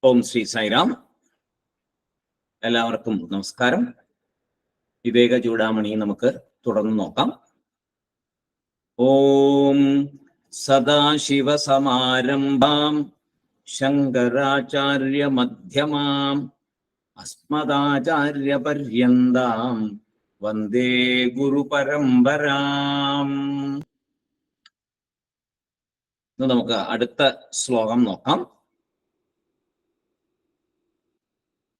ഓം ശ്രീ സായിരാം. എല്ലാവർക്കും നമസ്കാരം. വിവേക ചൂടാമണി നമുക്ക് തുടർന്ന് നോക്കാം. ഓം സദാശിവസമാരംഭാം ശങ്കരാചാര്യ മധ്യമാം അസ്മദാചാര്യ പര്യന്താം വന്ദേ ഗുരുപരമ്പരാം. നമുക്ക് അടുത്ത ശ്ലോകം നോക്കാം.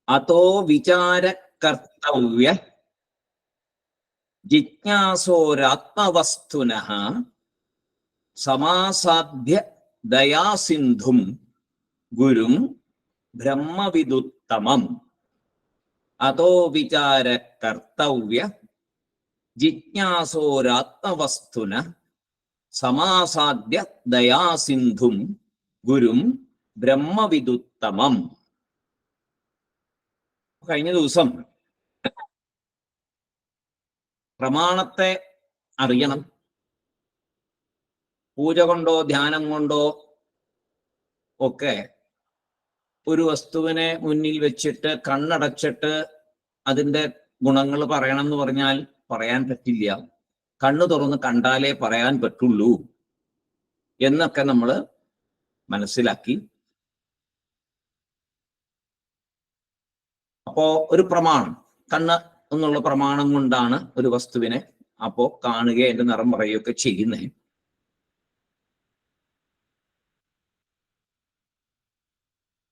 അതോ വിചാര കർത്തവ്യ ജിജ്ഞാസോരാത്മവസ്തുനഃ സമാസാദ്യ ദയാസിന്ധും ഗുരും ബ്രഹ്മവിദുത്തമം. അതോ വിചാര കർത്തവ്യ ജിജ്ഞാസോരാത്മവസ്തുനഃ സമാസാദ്യ ദയാസിന്ധും ഗുരും ബ്രഹ്മവിദുത്തമം. കഴിഞ്ഞ ദിവസം പ്രമാണത്തെ അറിയണം. പൂജ കൊണ്ടോ ധ്യാനം കൊണ്ടോ ഒക്കെ ഒരു വസ്തുവിനെ മുന്നിൽ വെച്ചിട്ട് കണ്ണടച്ചിട്ട് അതിൻ്റെ ഗുണങ്ങൾ പറയണം എന്ന് പറഞ്ഞാൽ പറയാൻ പറ്റില്ല. കണ്ണു തുറന്ന് കണ്ടാലേ പറയാൻ പറ്റുള്ളൂ എന്നൊക്കെ നമ്മൾ മനസ്സിലാക്കി. അപ്പോ ഒരു പ്രമാണം, കണ്ണ് എന്നുള്ള പ്രമാണം കൊണ്ടാണ് ഒരു വസ്തുവിനെ അപ്പോ കാണുക, അതിന്റെ നിറം പറയുകയൊക്കെ ചെയ്യുന്നത്.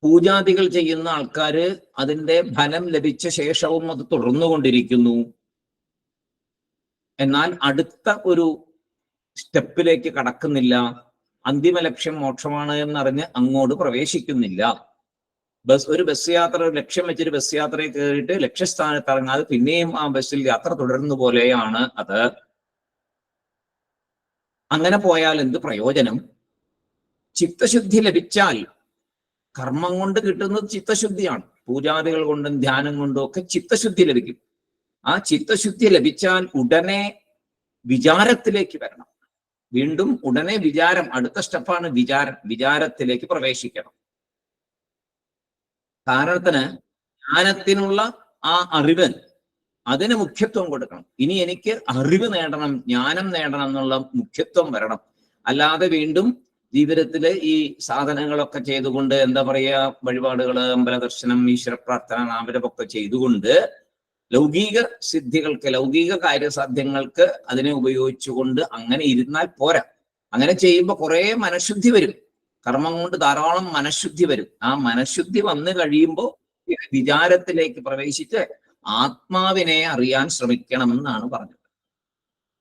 പൂജാദികൾ ചെയ്യുന്ന ആൾക്കാര് അതിന്റെ ഫലം ലഭിച്ച ശേഷവും അത് തുടർന്നുകൊണ്ടിരിക്കുന്നു. എന്നാൽ അടുത്ത ഒരു സ്റ്റെപ്പിലേക്ക് കടക്കുന്നില്ല. അന്തിമ ലക്ഷ്യം മോക്ഷമാണ് എന്നറിഞ്ഞ് അങ്ങോട്ട് പ്രവേശിക്കുന്നില്ല. ഒരു ബസ് യാത്ര, ലക്ഷ്യം വെച്ചൊരു ബസ് യാത്രയിൽ കയറിയിട്ട് ലക്ഷ്യസ്ഥാനത്ത് ഇറങ്ങാതെ പിന്നെയും ആ ബസ്സിൽ യാത്ര തുടരുന്ന പോലെയാണ് അത്. അങ്ങനെ പോയാൽ എന്ത് പ്രയോജനം? ചിത്തശുദ്ധി ലഭിച്ചാൽ, കർമ്മം കൊണ്ട് കിട്ടുന്നത് ചിത്തശുദ്ധിയാണ്. പൂജാദികൾ കൊണ്ടും ധ്യാനം കൊണ്ടും ഒക്കെ ചിത്തശുദ്ധി ലഭിക്കും. ആ ചിത്തശുദ്ധി ലഭിച്ചാൽ ഉടനെ വിചാരത്തിലേക്ക് വരണം. വീണ്ടും ഉടനെ വിചാരം, അടുത്ത സ്റ്റെപ്പാണ് വിചാരം. വിചാരത്തിലേക്ക് പ്രവേശിക്കണം. കാരണത്തിന് ജ്ഞാനത്തിനുള്ള ആ അറിവ്, അതിന് മുഖ്യത്വം കൊടുക്കണം. ഇനി എനിക്ക് അറിവ് നേടണം, ജ്ഞാനം നേടണം എന്നുള്ള മുഖ്യത്വം വരണം. അല്ലാതെ വീണ്ടും ജീവിതത്തില് ഈ സാധനങ്ങളൊക്കെ ചെയ്തുകൊണ്ട്, എന്താ പറയുക, വഴിപാടുകള്, അമ്പലദർശനം, ഈശ്വര പ്രാർത്ഥന, നാമജപമൊക്കെ ചെയ്തുകൊണ്ട് ലൗകിക സിദ്ധികൾക്ക്, ലൗകിക കാര്യസാധ്യങ്ങൾക്ക് അതിനെ ഉപയോഗിച്ചുകൊണ്ട് അങ്ങനെ ഇരുന്നാൽ പോരാ. അങ്ങനെ ചെയ്യുമ്പോൾ കുറെ മനഃശുദ്ധി വരും. കർമ്മം കൊണ്ട് ധാരാളം മനഃശുദ്ധി വരും. ആ മനഃശുദ്ധി വന്നു കഴിയുമ്പോൾ വിചാരത്തിലേക്ക് പ്രവേശിച്ച് ആത്മാവിനെ അറിയാൻ ശ്രമിക്കണം എന്നാണ് പറഞ്ഞത്.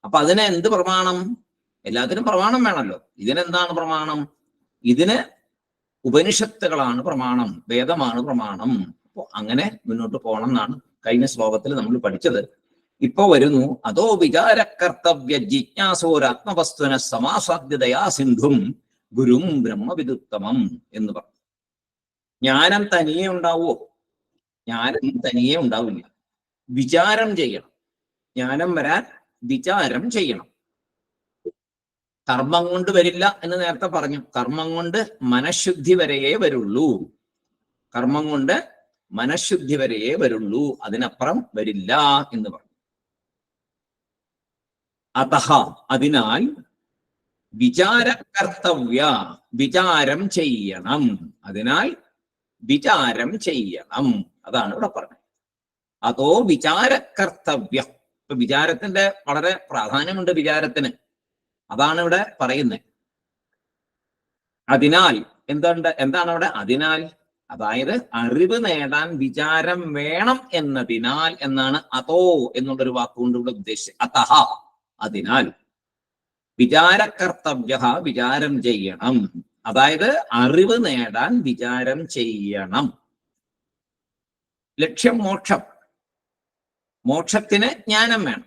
അപ്പൊ അതിന് എന്ത് പ്രമാണം? എല്ലാത്തിനും പ്രമാണം വേണമല്ലോ. ഇതിനെന്താണ് പ്രമാണം? ഇതിന് ഉപനിഷത്തുകളാണ് പ്രമാണം, വേദമാണ് പ്രമാണം. അപ്പൊ അങ്ങനെ മുന്നോട്ട് പോകണം എന്നാണ് കഴിഞ്ഞ ശ്ലോകത്തിൽ നമ്മൾ പഠിച്ചത്. ഇപ്പൊ വരുന്നു, അതോ വിചാര കർത്തവ്യ ജിജ്ഞാസോരാത്മവസ്തുന സമാസാദ്യതയാ സിന്ധും ഗുരും ബ്രഹ്മവിദുത്തമം എന്ന് പറഞ്ഞു. ജ്ഞാനം തനിയെ ഉണ്ടാവോ? ജ്ഞാനം തനിയെ ഉണ്ടാവില്ല. വിചാരം ചെയ്യണം. ജ്ഞാനം വരാൻ വിചാരം ചെയ്യണം. കർമ്മം കൊണ്ട് വരില്ല എന്ന് നേരത്തെ പറഞ്ഞു. കർമ്മം കൊണ്ട് മനഃശുദ്ധി വരെയേ വരുള്ളൂ. കർമ്മം കൊണ്ട് മനഃശുദ്ധി വരെയേ വരുള്ളൂ, അതിനപ്പുറം വരില്ല എന്ന് പറഞ്ഞു. അതഹ, അതിനാൽ വിചാര കർത്തവ്യ, വിചാരം ചെയ്യണം. അതിനാൽ വിചാരം ചെയ്യണം, അതാണ് ഇവിടെ പറഞ്ഞത്. അതോ വിചാര കർത്തവ്യ. ഇപ്പൊ വിചാരത്തിന്റെ വളരെ പ്രാധാന്യമുണ്ട് വിചാരത്തിന്. അതാണ് ഇവിടെ പറയുന്നത്. അതിനാൽ എന്താണ് അവിടെ? അതിനാൽ, അതായത് അറിവ് നേടാൻ വിചാരം വേണം എന്നതിനാൽ എന്നാണ് അതോ എന്നുള്ളൊരു വാക്കുകൊണ്ട് ഇവിടെ ഉദ്ദേശിച്ചത്. അതഹ, അതിനാൽ വിചാര കർത്തവ്യ, വിചാരം ചെയ്യണം. അതായത് അറിവ് നേടാൻ വിചാരം ചെയ്യണം. ലക്ഷ്യം മോക്ഷം. മോക്ഷത്തിന് ജ്ഞാനം വേണം.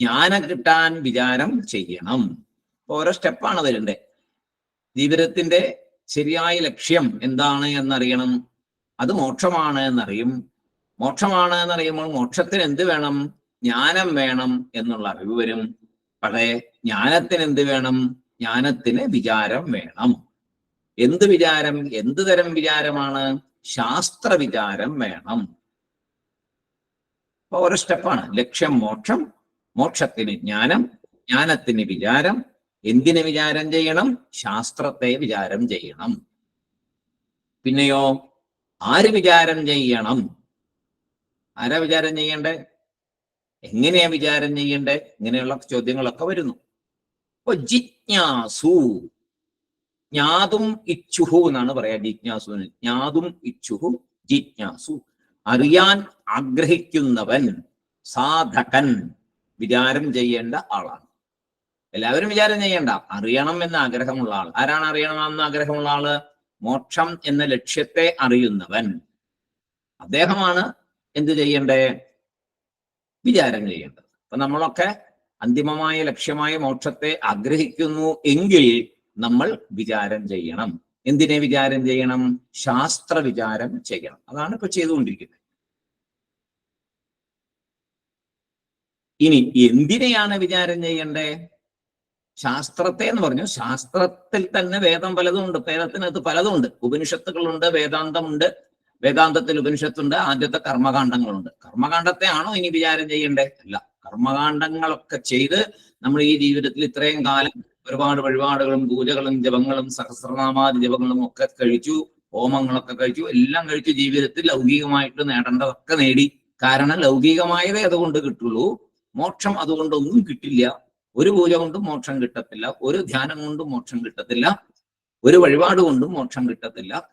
ജ്ഞാനം കിട്ടാൻ വിചാരം ചെയ്യണം. ഓരോ സ്റ്റെപ്പാണ് അതിൻ്റെ. ജീവിതത്തിന്റെ ശരിയായ ലക്ഷ്യം എന്താണ് എന്നറിയണം. അത് മോക്ഷമാണ് എന്നറിയും. മോക്ഷമാണ് എന്നറിയുമ്പോൾ മോക്ഷത്തിന് എന്ത് വേണം? ജ്ഞാനം വേണം എന്നുള്ള അറിവ് വരും. പക്ഷേ ജ്ഞാനത്തിന് എന്ത് വേണം? ജ്ഞാനത്തിന് വിചാരം വേണം. എന്ത് വിചാരം? എന്ത് തരം വിചാരമാണ്? ശാസ്ത്രവിചാരം വേണം. അപ്പൊ ഓരോ സ്റ്റെപ്പാണ്. ലക്ഷ്യം മോക്ഷം, മോക്ഷത്തിന് ജ്ഞാനം, ജ്ഞാനത്തിന് വിചാരം. എന്തിനെ വിചാരം ചെയ്യണം? ശാസ്ത്രത്തെ വിചാരം ചെയ്യണം. പിന്നെയോ ആര് വിചാരം ചെയ്യണം? ആരാ വിചാരം ചെയ്യണ്ടേ? എങ്ങനെയാ വിചാരം ചെയ്യണ്ടേ? ഇങ്ങനെയുള്ള ചോദ്യങ്ങളൊക്കെ വരുന്നു. അപ്പൊ ജിജ്ഞാസു, ജ്ഞാതും ഇച്ഛുഹു എന്നാണ് പറയാ ജിജ്ഞാസുവിന്. ജ്ഞാതും ഇച്ഛുഹു ജിജ്ഞാസു, അറിയാൻ ആഗ്രഹിക്കുന്നവൻ, സാധകൻ, വിചാരം ചെയ്യേണ്ട ആളാണ്. എല്ലാവരും വിചാരം ചെയ്യണ്ട, അറിയണം എന്ന ആഗ്രഹമുള്ള ആൾ. ആരാണ് അറിയണം എന്ന ആഗ്രഹമുള്ള ആള്? മോക്ഷം എന്ന ലക്ഷ്യത്തെ അറിയുന്നവൻ. അദ്ദേഹമാണ് എന്ത് ചെയ്യണ്ടേ? വിചാരം ചെയ്യേണ്ടത്. അപ്പൊ നമ്മളൊക്കെ അന്തിമമായ ലക്ഷ്യമായ മോക്ഷത്തെ ആഗ്രഹിക്കുന്നു എങ്കിൽ നമ്മൾ വിചാരം ചെയ്യണം. എന്തിനെ വിചാരം ചെയ്യണം? ശാസ്ത്ര വിചാരം ചെയ്യണം. അതാണ് ഇപ്പൊ ചെയ്തുകൊണ്ടിരിക്കുന്നത്. ഇനി എന്തിനെയാണ് വിചാരം ചെയ്യണ്ടേ? ശാസ്ത്രത്തെ എന്ന് പറഞ്ഞു. ശാസ്ത്രത്തിൽ തന്നെ വേദം പലതുമുണ്ട്. വേദത്തിനകത്ത് പലതുമുണ്ട്. ഉപനിഷത്തുകളുണ്ട്, വേദാന്തമുണ്ട്. വേദാന്തത്തിൽ ഉപനിഷത്തുണ്ട്. ആദ്യത്തെ കർമ്മകാണ്ഡങ്ങളുണ്ട്. കർമ്മകാണ്ഡത്തെ ആണോ ഇനി വിചാരം ചെയ്യണ്ടേ? അല്ല. കർമ്മകാണ്ഡങ്ങളൊക്കെ ചെയ്ത് നമ്മൾ ഈ ജീവിതത്തിൽ ഇത്രയും കാലം ഒരുപാട് വഴിപാടുകളും പൂജകളും ജപങ്ങളും സഹസ്രനാമാദി ജപങ്ങളും ഒക്കെ കഴിച്ചു, ഹോമങ്ങളൊക്കെ കഴിച്ചു, എല്ലാം കഴിച്ചു. ജീവിതത്തിൽ ലൗകികമായിട്ട് നേടേണ്ടതൊക്കെ നേടി. കാരണം ലൗകികമായതേ അതുകൊണ്ട് കിട്ടുള്ളൂ. മോക്ഷം അതുകൊണ്ടൊന്നും കിട്ടില്ല. ഒരു പൂജ കൊണ്ടും മോക്ഷം കിട്ടത്തില്ല, ഒരു ധ്യാനം കൊണ്ടും മോക്ഷം കിട്ടത്തില്ല, ഒരു വഴിപാട് കൊണ്ടും മോക്ഷം കിട്ടത്തില്ല.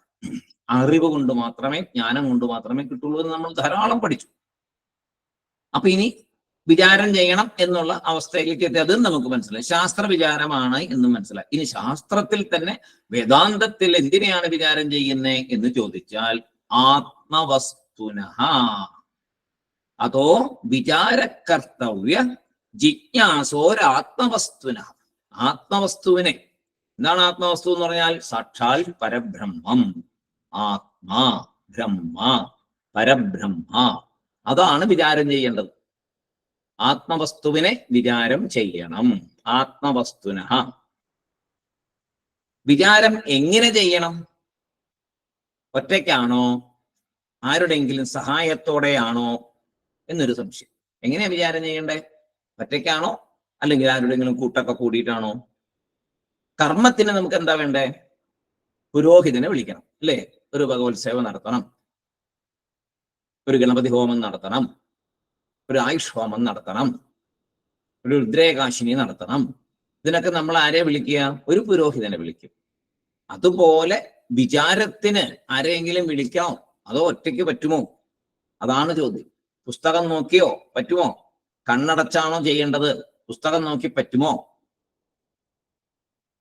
അറിവ് കൊണ്ട് മാത്രമേ, ജ്ഞാനം കൊണ്ട് മാത്രമേ കിട്ടുള്ളൂ എന്ന് നമ്മൾ ധാരാളം പഠിച്ചു. അപ്പൊ ഇനി വിചാരം ചെയ്യണം എന്നുള്ള അവസ്ഥയിലേക്ക് എത്തി. അതും നമുക്ക് മനസ്സിലായി. ശാസ്ത്ര വിചാരമാണ് എന്നും മനസ്സിലായി. ഇനി ശാസ്ത്രത്തിൽ തന്നെ വേദാന്തത്തിൽ എന്തിനെയാണ് വിചാരം ചെയ്യുന്നത് എന്ന് ചോദിച്ചാൽ ആത്മവസ്തുനഃ അതോ വിചാരകർത്തവ്യ ജിജ്ഞാസോരാത്മവസ്തുന. ആത്മവസ്തുവിനെ, എന്താണ് ആത്മവസ്തു എന്ന് പറഞ്ഞാൽ? സാക്ഷാൽ പരബ്രഹ്മം. ആത്മാ, ബ്രഹ്മ, പരബ്രഹ്മ. അതാണ് വിചാരം ചെയ്യേണ്ടത്. ആത്മവസ്തുവിനെ വിചാരം ചെയ്യണം. ആത്മവസ്തുന. വിചാരം എങ്ങനെ ചെയ്യണം? ഒറ്റയ്ക്കാണോ ആരുടെയെങ്കിലും സഹായത്തോടെയാണോ എന്നൊരു സംശയം. എങ്ങനെയാ വിചാരം ചെയ്യണ്ടേ? ഒറ്റയ്ക്കാണോ അല്ലെങ്കിൽ ആരുടെയെങ്കിലും കൂട്ടൊക്കെ കൂടിയിട്ടാണോ? കർമ്മത്തിന് നമുക്ക് എന്താ വേണ്ടേ? പുരോഹിതനെ വിളിക്കണം, അല്ലേ? ഒരു ഭഗവത്സേവ നടത്തണം, ഒരു ഗണപതി ഹോമം നടത്തണം, ഒരു ആയുഷ് ഹോമം നടത്തണം, ഒരു രുദ്രേകാശിനി നടത്തണം. ഇതിനൊക്കെ നമ്മൾ ആരെ വിളിക്കുക? ഒരു പുരോഹിതനെ വിളിക്കും. അതുപോലെ വിചാരത്തിന് ആരെയെങ്കിലും വിളിക്കാമോ? അതോ ഒറ്റയ്ക്ക് പറ്റുമോ? അതാണ് ചോദ്യം. പുസ്തകം നോക്കിയോ പറ്റുമോ? കണ്ണടച്ചാണോ ചെയ്യേണ്ടത്? പുസ്തകം നോക്കി പറ്റുമോ?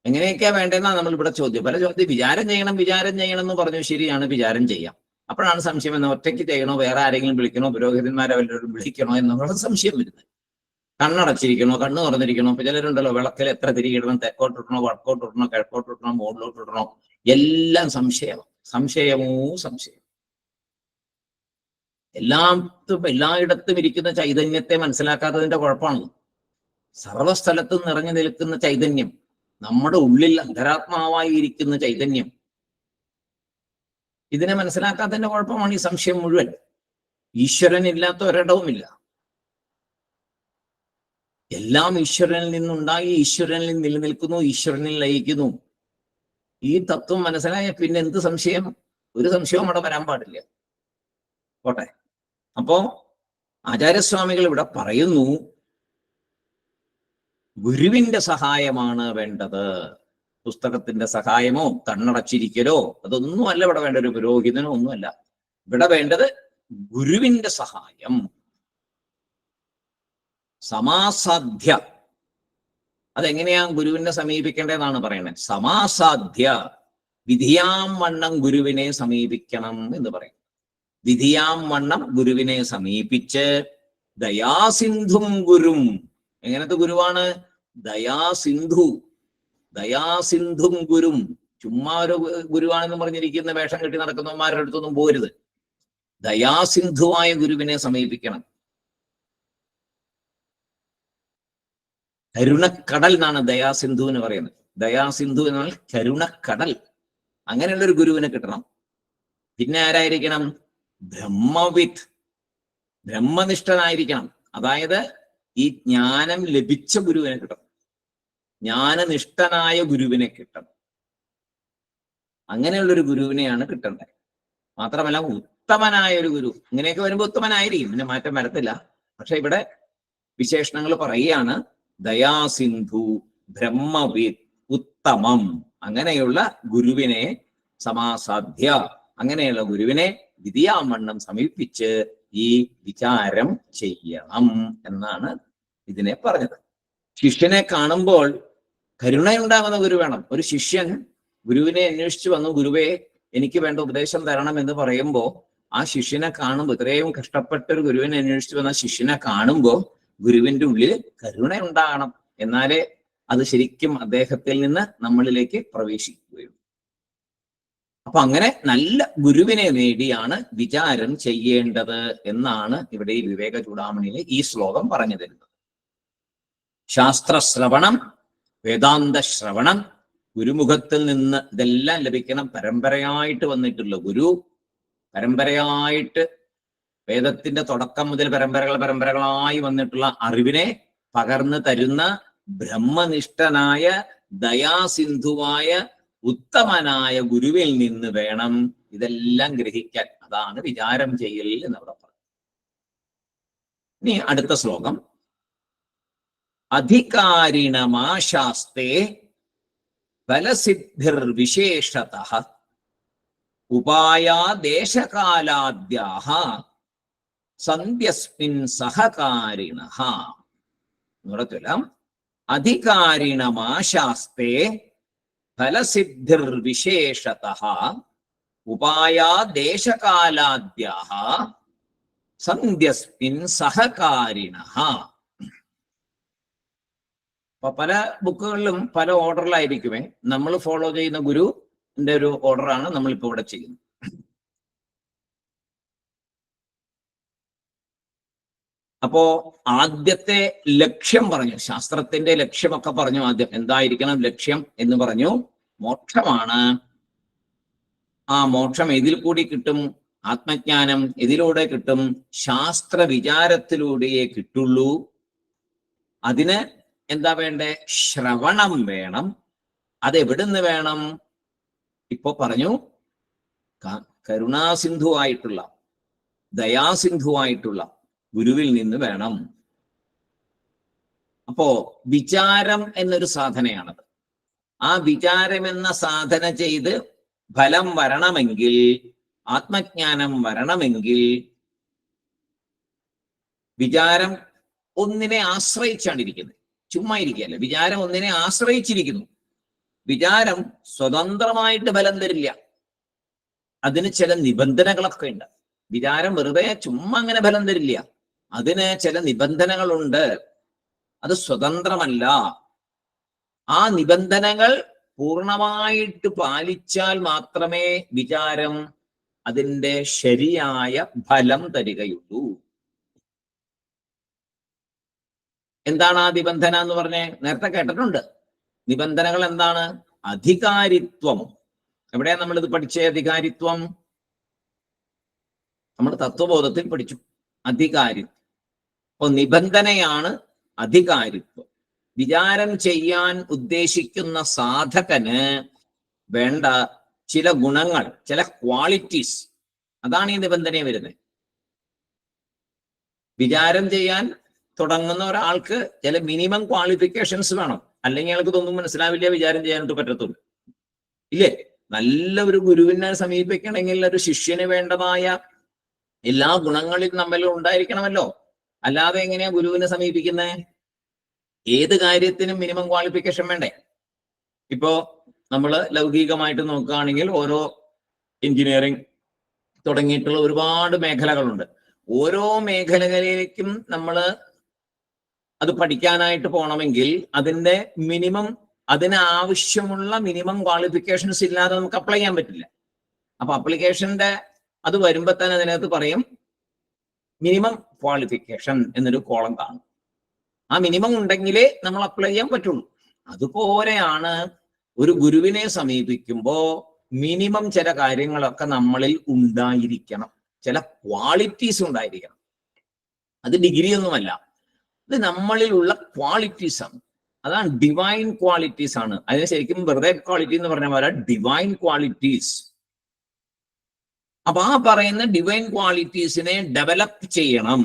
എങ്ങനെയൊക്കെയാ വേണ്ടതെന്നാ നമ്മൾ ഇവിടെ ചോദ്യം. പല ചോദ്യം. വിചാരം ചെയ്യണം, വിചാരം ചെയ്യണം എന്ന് പറഞ്ഞു. ശരിയാണ്, വിചാരം ചെയ്യാം. അപ്പോഴാണ് സംശയം എന്ന്, ഒറ്റയ്ക്ക് ചെയ്യണോ, വേറെ ആരെങ്കിലും വിളിക്കണോ, പുരോഹിതന്മാരെ വല്ലവരും വിളിക്കണോ എന്നുള്ള സംശയം വരുന്നത്. കണ്ണടച്ചിരിക്കണോ, കണ്ണ് തുറന്നിരിക്കണോ? ഇപ്പൊ ചിലരുണ്ടല്ലോ, വിളക്കിൽ എത്ര തിരികിടണം, തെക്കോട്ടിടണോ, വടക്കോട്ടിടണോ, കിഴക്കോട്ടിടണോ, മുകളിലോട്ടിടണോ, എല്ലാം സംശയം. സംശയമോ സംശയം. എല്ലായിടത്തും ഇരിക്കുന്ന ചൈതന്യത്തെ മനസ്സിലാക്കാത്തതിന്റെ കുഴപ്പമാണ്. സർവസ്ഥലത്തും നിറഞ്ഞു നിൽക്കുന്ന ചൈതന്യം, നമ്മുടെ ഉള്ളിൽ അന്തരാത്മാവായി ഇരിക്കുന്ന ചൈതന്യം, ഇതിനെ മനസ്സിലാക്കാത്തതിന്റെ കുഴപ്പമാണ് ഈ സംശയം മുഴുവൻ. ഈശ്വരനില്ലാത്ത ഒരിടവുമില്ല. എല്ലാം ഈശ്വരനിൽ നിന്നുണ്ടായി, ഈശ്വരനിൽ നിലനിൽക്കുന്നു, ഈശ്വരനിൽ ലയിക്കുന്നു. ഈ തത്വം മനസ്സിലായ പിന്നെ എന്ത് സംശയം? ഒരു സംശയവും അവിടെ വരാൻ പാടില്ല. പോട്ടെ. അപ്പോ ആചാര്യസ്വാമികൾ ഇവിടെ പറയുന്നു, ഗുരുവിന്റെ സഹായമാണ് വേണ്ടത്. പുസ്തകത്തിന്റെ സഹായമോ കണ്ണടച്ചിരിക്കലോ അതൊന്നും അല്ല ഇവിടെ വേണ്ട. ഒരു പുരോഹിതനോ ഒന്നുമല്ല ഇവിടെ വേണ്ടത്. ഗുരുവിന്റെ സഹായം. സമാസാധ്യ. അതെങ്ങനെയാ ഗുരുവിനെ സമീപിക്കേണ്ടതെന്നാണ് പറയുന്നത്. സമാസാധ്യ വിധിയാം വണ്ണം ഗുരുവിനെ സമീപിക്കണം എന്ന് പറയും. വിധിയാം വണ്ണം ഗുരുവിനെ സമീപിച്ച് ദയാസിന്ധും ഗുരും. എങ്ങനത്തെ ഗുരുവാണ്? ദയാസിന്ധു. ദയാസിന്ധും ഗുരും. ചുമ്മാ ഒരു ഗുരുവാണെന്ന് പറഞ്ഞിരിക്കുന്ന വേഷം കെട്ടി നടക്കുന്നവന്മാരുടെ അടുത്തൊന്നും പോരുത്. ദയാസിന്ധുവായ ഗുരുവിനെ സമീപിക്കണം. കരുണക്കടൽ എന്നാണ് ദയാസിന്ധു എന്ന് പറയുന്നത്. ദയാസിന്ധു എന്നാൽ കരുണക്കടൽ. അങ്ങനെയുള്ളൊരു ഗുരുവിനെ കിട്ടണം. പിന്നെ ആരായിരിക്കണം? ബ്രഹ്മവിത്ത്, ബ്രഹ്മനിഷ്ഠനായിരിക്കണം. അതായത് ഈ ജ്ഞാനം ലഭിച്ച ഗുരുവിനെ കിട്ടണം, ജ്ഞാനനിഷ്ഠനായ ഗുരുവിനെ കിട്ടണം. അങ്ങനെയുള്ളൊരു ഗുരുവിനെയാണ് കിട്ടേണ്ടത്. മാത്രമല്ല ഉത്തമനായ ഒരു ഗുരു. ഇങ്ങനെയൊക്കെ വരുമ്പോൾ ഉത്തമനായിരിക്കും, പിന്നെ മാറ്റം വരത്തില്ല. പക്ഷെ ഇവിടെ വിശേഷണങ്ങൾ പറയുകയാണ്. ദയാസിന്ധു, ബ്രഹ്മവിത്ത്, ഉത്തമം, അങ്ങനെയുള്ള ഗുരുവിനെ സമാസാധ്യ, അങ്ങനെയുള്ള ഗുരുവിനെ വിധിയാമണ്ണം സമീപിച്ച് ഈ വിചാരം ചെയ്യണം എന്നാണ് ഇതിനെ പറഞ്ഞത്. ശിഷ്യനെ കാണുമ്പോൾ കരുണയുണ്ടാകുന്ന ഗുരു വേണം. ഒരു ശിഷ്യൻ ഗുരുവിനെ അന്വേഷിച്ചു വന്നു, ഗുരുവേ എനിക്ക് വേണ്ട ഉപദേശം തരണം എന്ന് പറയുമ്പോൾ ആ ശിഷ്യനെ കാണുമ്പോൾ, ഇത്രയും കഷ്ടപ്പെട്ട ഒരു ഗുരുവിനെ അന്വേഷിച്ചു വന്ന ശിഷ്യനെ കാണുമ്പോൾ ഗുരുവിന്റെ ഉള്ളിൽ കരുണയുണ്ടാകണം. എന്നാലേ അത് ശരിക്കും അദ്ദേഹത്തിൽ നിന്ന് നമ്മളിലേക്ക് പ്രവേശിക്കുകയുള്ളൂ. അപ്പൊ അങ്ങനെ നല്ല ഗുരുവിനെ നേടിയാണ് വിചാരം ചെയ്യേണ്ടത് എന്നാണ് ഇവിടെ ഈ വിവേക ചൂടാമണിയിലെ ഈ ശ്ലോകം പറഞ്ഞു തരുന്നത്. ശാസ്ത്രശ്രവണം, വേദാന്ത ശ്രവണം, ഗുരുമുഖത്തിൽ നിന്ന് ഇതെല്ലാം ലഭിക്കണം. പരമ്പരയായിട്ട് വന്നിട്ടുള്ള ഗുരു, പരമ്പരയായിട്ട് വേദത്തിന്റെ തുടക്കം മുതൽ പരമ്പരകളായി വന്നിട്ടുള്ള അറിവിനെ പകർന്നു തരുന്ന ബ്രഹ്മനിഷ്ഠനായ ദയാസിന്ധുവായ ഉത്തമനായ ഗുരുവിൽ നിന്ന് വേണം ഇതെല്ലാം ഗ്രഹിക്കാൻ. അതാണ് വിചാരം ചെയ്യൽ എന്നവിടെ പറഞ്ഞു. ഇനി അടുത്ത ശ്ലോകം. അധികാരിണമാശാസ്തേ ഫലസിദ്ധിർവിശേഷതഃ ഉപായാദേശകാലാദ്യാഃ സന്ധ്യസ്മിൻ സഹകാരിണഃ. നിർത്തലാം. അധികാരിണമാശാസ്തേ ഫലസിദ്ധിർവിശേഷതഃ ഉപായാദേശകാലാദ്യാഃ സന്ധ്യസ്മിൻ സഹകാരിണഃ. അപ്പൊ പല ബുക്കുകളിലും പല ഓർഡറിലായിരിക്കുമേ. നമ്മൾ ഫോളോ ചെയ്യുന്ന ഗുരുവിന്റെ ഒരു ഓർഡറാണ് നമ്മളിപ്പോ ഇവിടെ ചെയ്യുന്നത്. അപ്പോ ആദ്യത്തെ ലക്ഷ്യം പറഞ്ഞു, ശാസ്ത്രത്തിന്റെ ലക്ഷ്യമൊക്കെ പറഞ്ഞു. ആദ്യം എന്തായിരിക്കണം ലക്ഷ്യം എന്ന് പറഞ്ഞു. മോക്ഷമാണ്. ആ മോക്ഷം ഇതിൽ കൂടി കിട്ടും. ആത്മജ്ഞാനം ഇതിലൂടെ കിട്ടും. ശാസ്ത്ര വിചാരത്തിലൂടെയേ കിട്ടുള്ളൂ. അതിന് എന്താ വേണ്ടേ? ശ്രവണം വേണം. അതെവിടുന്ന് വേണം? ഇപ്പൊ പറഞ്ഞു, കരുണാസിന്ധുവായിട്ടുള്ള ദയാസിന്ധുവായിട്ടുള്ള ഗുരുവിൽ നിന്ന് വേണം. അപ്പോ വിചാരം എന്നൊരു സാധനയാണത്. ആ വിചാരം എന്ന സാധന ചെയ്ത് ഫലം വരണമെങ്കിൽ, ആത്മജ്ഞാനം വരണമെങ്കിൽ വിചാരം ഒന്നിനെ ആശ്രയിച്ചാണ് ഇരിക്കുന്നത്. ചുമ്മാ ഇരിക്കുകയല്ല, വിചാരം ഒന്നിനെ ആശ്രയിച്ചിരിക്കുന്നു. വിചാരം സ്വതന്ത്രമായിട്ട് ഫലം തരില്ല. അതിന് ചില നിബന്ധനകളൊക്കെ ഉണ്ട്. വിചാരം വെറുതെ ചുമ്മാ അങ്ങനെ ഫലം തരില്ല. അതിന് ചില നിബന്ധനകളുണ്ട്. അത് സ്വതന്ത്രമല്ല. ആ നിബന്ധനകൾ പൂർണ്ണമായിട്ട് പാലിച്ചാൽ മാത്രമേ വിചാരം അതിൻ്റെ ശരിയായ ഫലം തരികയുള്ളൂ. എന്താണ് ആ നിബന്ധന എന്ന് പറഞ്ഞേ? നേരത്തെ കേട്ടിട്ടുണ്ട്. നിബന്ധനകൾ എന്താണ്? അധികാരിത്വം. എവിടെയാ നമ്മളിത് പഠിച്ചേ? അധികാരിത്വം നമ്മൾ തത്വബോധത്തിൽ പഠിച്ചു. അധികാരിത്വം. അപ്പൊ നിബന്ധനയാണ് അധികാരിത്വം. വിചാരം ചെയ്യാൻ ഉദ്ദേശിക്കുന്ന സാധകന് വേണ്ട ചില ഗുണങ്ങൾ, ചില ക്വാളിറ്റീസ്, അതാണ് ഈ നിബന്ധനയെ വരുന്നത്. വിചാരം ചെയ്യാൻ തുടങ്ങുന്ന ഒരാൾക്ക് ചില മിനിമം ക്വാളിഫിക്കേഷൻസ് വേണം. അല്ലെങ്കിൽ അയാൾക്ക് ഇതൊന്നും മനസ്സിലാവില്ല, വിചാരം ചെയ്യാനായിട്ട് പറ്റത്തുള്ളൂ. ഇല്ലേ? നല്ല ഒരു ഗുരുവിനെ സമീപിക്കണമെങ്കിൽ ഒരു ശിഷ്യന് വേണ്ടതായ എല്ലാ ഗുണങ്ങളിൽ നമ്മിൽ ഉണ്ടായിരിക്കണമല്ലോ. അല്ലാതെ എങ്ങനെയാ ഗുരുവിനെ സമീപിക്കുന്നത്? ഏത് കാര്യത്തിനും മിനിമം ക്വാളിഫിക്കേഷൻ വേണ്ടേ? ഇപ്പോ നമ്മൾ ലൗകികമായിട്ട് നോക്കുകയാണെങ്കിൽ ഓരോ എഞ്ചിനീയറിംഗ് തുടങ്ങിയിട്ടുള്ള ഒരുപാട് മേഖലകളുണ്ട്. ഓരോ മേഖലകളിലേക്കും നമ്മൾ അത് പഠിക്കാനായിട്ട് പോകണമെങ്കിൽ അതിൻ്റെ മിനിമം, അതിനാവശ്യമുള്ള മിനിമം ക്വാളിഫിക്കേഷൻസ് ഇല്ലാതെ നമുക്ക് അപ്ലൈ ചെയ്യാൻ പറ്റില്ല. അപ്പൊ അപ്ലിക്കേഷന്റെ അത് വരുമ്പോൾ തന്നെ അതിനകത്ത് പറയും മിനിമം ക്വാളിഫിക്കേഷൻ എന്നൊരു കോളം കാണും. ആ മിനിമം ഉണ്ടെങ്കിലേ നമ്മൾ അപ്ലൈ ചെയ്യാൻ പറ്റുള്ളൂ. അതുപോലെയാണ് ഒരു ഗുരുവിനെ സമീപിക്കുമ്പോൾ മിനിമം ചില കാര്യങ്ങളൊക്കെ നമ്മളിൽ ഉണ്ടായിരിക്കണം, ചില ക്വാളിറ്റീസ് ഉണ്ടായിരിക്കണം. അത് ഡിഗ്രി ഒന്നുമല്ല, ഇത് നമ്മളിലുള്ള ക്വാളിറ്റീസ് ആണ്. അതാണ് ഡിവൈൻ ക്വാളിറ്റീസ് ആണ്. അതിന് ശരിക്കും വെറുതെ ക്വാളിറ്റി എന്ന് പറഞ്ഞ പോലെ ഡിവൈൻ ക്വാളിറ്റീസ്. അപ്പൊ ആ പറയുന്ന ഡിവൈൻ ക്വാളിറ്റീസിനെ ഡെവലപ്പ് ചെയ്യണം.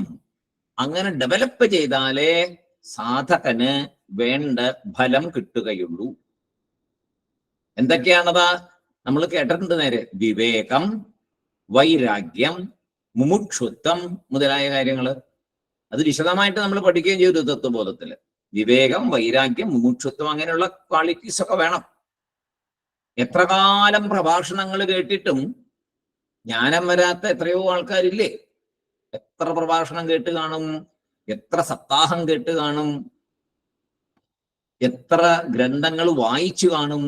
അങ്ങനെ ഡെവലപ്പ് ചെയ്താലേ സാധകന് വേണ്ട ഫലം കിട്ടുകയുള്ളൂ. എന്തൊക്കെയാണത്? നമ്മൾ കേട്ടിട്ടുണ്ട് നേരെ. വിവേകം, വൈരാഗ്യം, മുമുക്ഷുത്വം മുതലായ കാര്യങ്ങള്. അത് വിശദമായിട്ട് നമ്മൾ പഠിക്കുകയും ചെയ്തു തത്വബോധത്തില്. വിവേകം, വൈരാഗ്യം, മുമുക്ഷുത്വം, അങ്ങനെയുള്ള ക്വാളിറ്റീസ് ഒക്കെ വേണം. എത്ര കാലം പ്രഭാഷണങ്ങൾ കേട്ടിട്ടും ജ്ഞാനം വരാത്ത എത്രയോ ആൾക്കാരില്ലേ? എത്ര പ്രഭാഷണം കേട്ട് കാണും, എത്ര സപ്താഹം കേട്ട് കാണും, എത്ര ഗ്രന്ഥങ്ങൾ വായിച്ചു കാണും.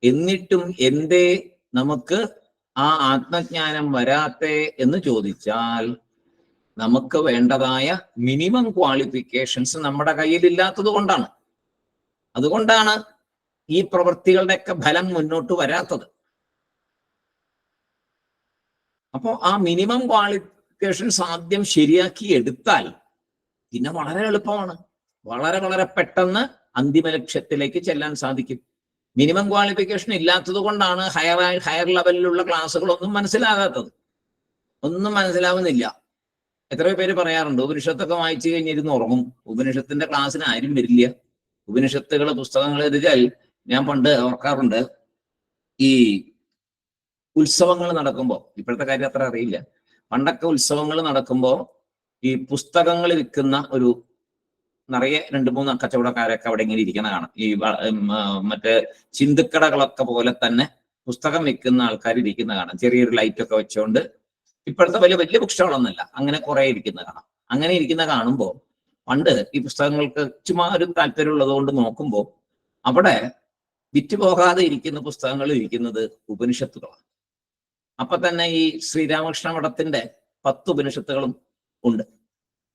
എന്നിട്ടും എന്തേ നമുക്ക് ആ ആത്മജ്ഞാനം വരാത്തെ എന്ന് ചോദിച്ചാൽ നമുക്ക് വേണ്ടതായ മിനിമം ക്വാളിഫിക്കേഷൻസ് നമ്മുടെ കയ്യിലില്ലാത്തത് കൊണ്ടാണ്. അതുകൊണ്ടാണ് ഈ പ്രവൃത്തികളുടെയൊക്കെ ഫലം മുന്നോട്ട് വരാത്തത്. അപ്പോൾ ആ മിനിമം ക്വാളിഫിക്കേഷൻസ് ആദ്യം ശരിയാക്കി എടുത്താൽ പിന്നെ വളരെ എളുപ്പമാണ്. വളരെ വളരെ പെട്ടെന്ന് അന്തിമ ലക്ഷ്യത്തിലേക്ക് ചെല്ലാൻ സാധിക്കും. മിനിമം ക്വാളിഫിക്കേഷൻ ഇല്ലാത്തത് കൊണ്ടാണ് ഹയർ ലെവലിലുള്ള ക്ലാസ്സുകളൊന്നും മനസ്സിലാകാത്തത്. ഒന്നും മനസ്സിലാവുന്നില്ല. എത്രയോ പേര് പറയാറുണ്ട് ഉപനിഷത്തൊക്കെ വായിച്ചു കഴിഞ്ഞിരുന്ന് ഉറങ്ങും, ഉപനിഷത്തിന്റെ ക്ലാസ്സിന് ആരും വരില്ല. ഉപനിഷത്തുകള് പുസ്തകങ്ങൾ എഴുതിയാൽ ഞാൻ പണ്ട് ഓർക്കാറുണ്ട്, ഈ ഉത്സവങ്ങൾ നടക്കുമ്പോൾ, ഇപ്പോഴത്തെ കാര്യം അത്ര അറിയില്ല, പണ്ടൊക്കെ ഉത്സവങ്ങൾ നടക്കുമ്പോൾ ഈ പുസ്തകങ്ങൾ വിൽക്കുന്ന ഒരു നിറയെ 2-3 കച്ചവടക്കാരൊക്കെ അവിടെ ഇങ്ങനെ ഇരിക്കുന്ന കാണാം. ഈ മറ്റേ ചിന്തുക്കടകളൊക്കെ പോലെ തന്നെ പുസ്തകം വിൽക്കുന്ന ആൾക്കാർ ഇരിക്കുന്ന കാണാം. ചെറിയൊരു ലൈറ്റ് ഒക്കെ വെച്ചുകൊണ്ട്. ഇപ്പോഴത്തെ വലിയ ബുക്ക് സ്റ്റോളൊന്നുമല്ല, അങ്ങനെ കുറെ ഇരിക്കുന്ന കാണാം. അങ്ങനെ ഇരിക്കുന്ന കാണുമ്പോൾ പണ്ട് ഈ പുസ്തകങ്ങൾക്ക് ചുമ്മാ ഒരു താല്പര്യമുള്ളത് കൊണ്ട് നോക്കുമ്പോൾ അവിടെ വിറ്റുപോകാതെ ഇരിക്കുന്ന പുസ്തകങ്ങൾ ഇരിക്കുന്നത് ഉപനിഷത്തുകളാണ്. അപ്പൊ തന്നെ ഈ ശ്രീരാമകൃഷ്ണ മഠത്തിന്റെ 10 ഉപനിഷത്തുകളും ഉണ്ട്.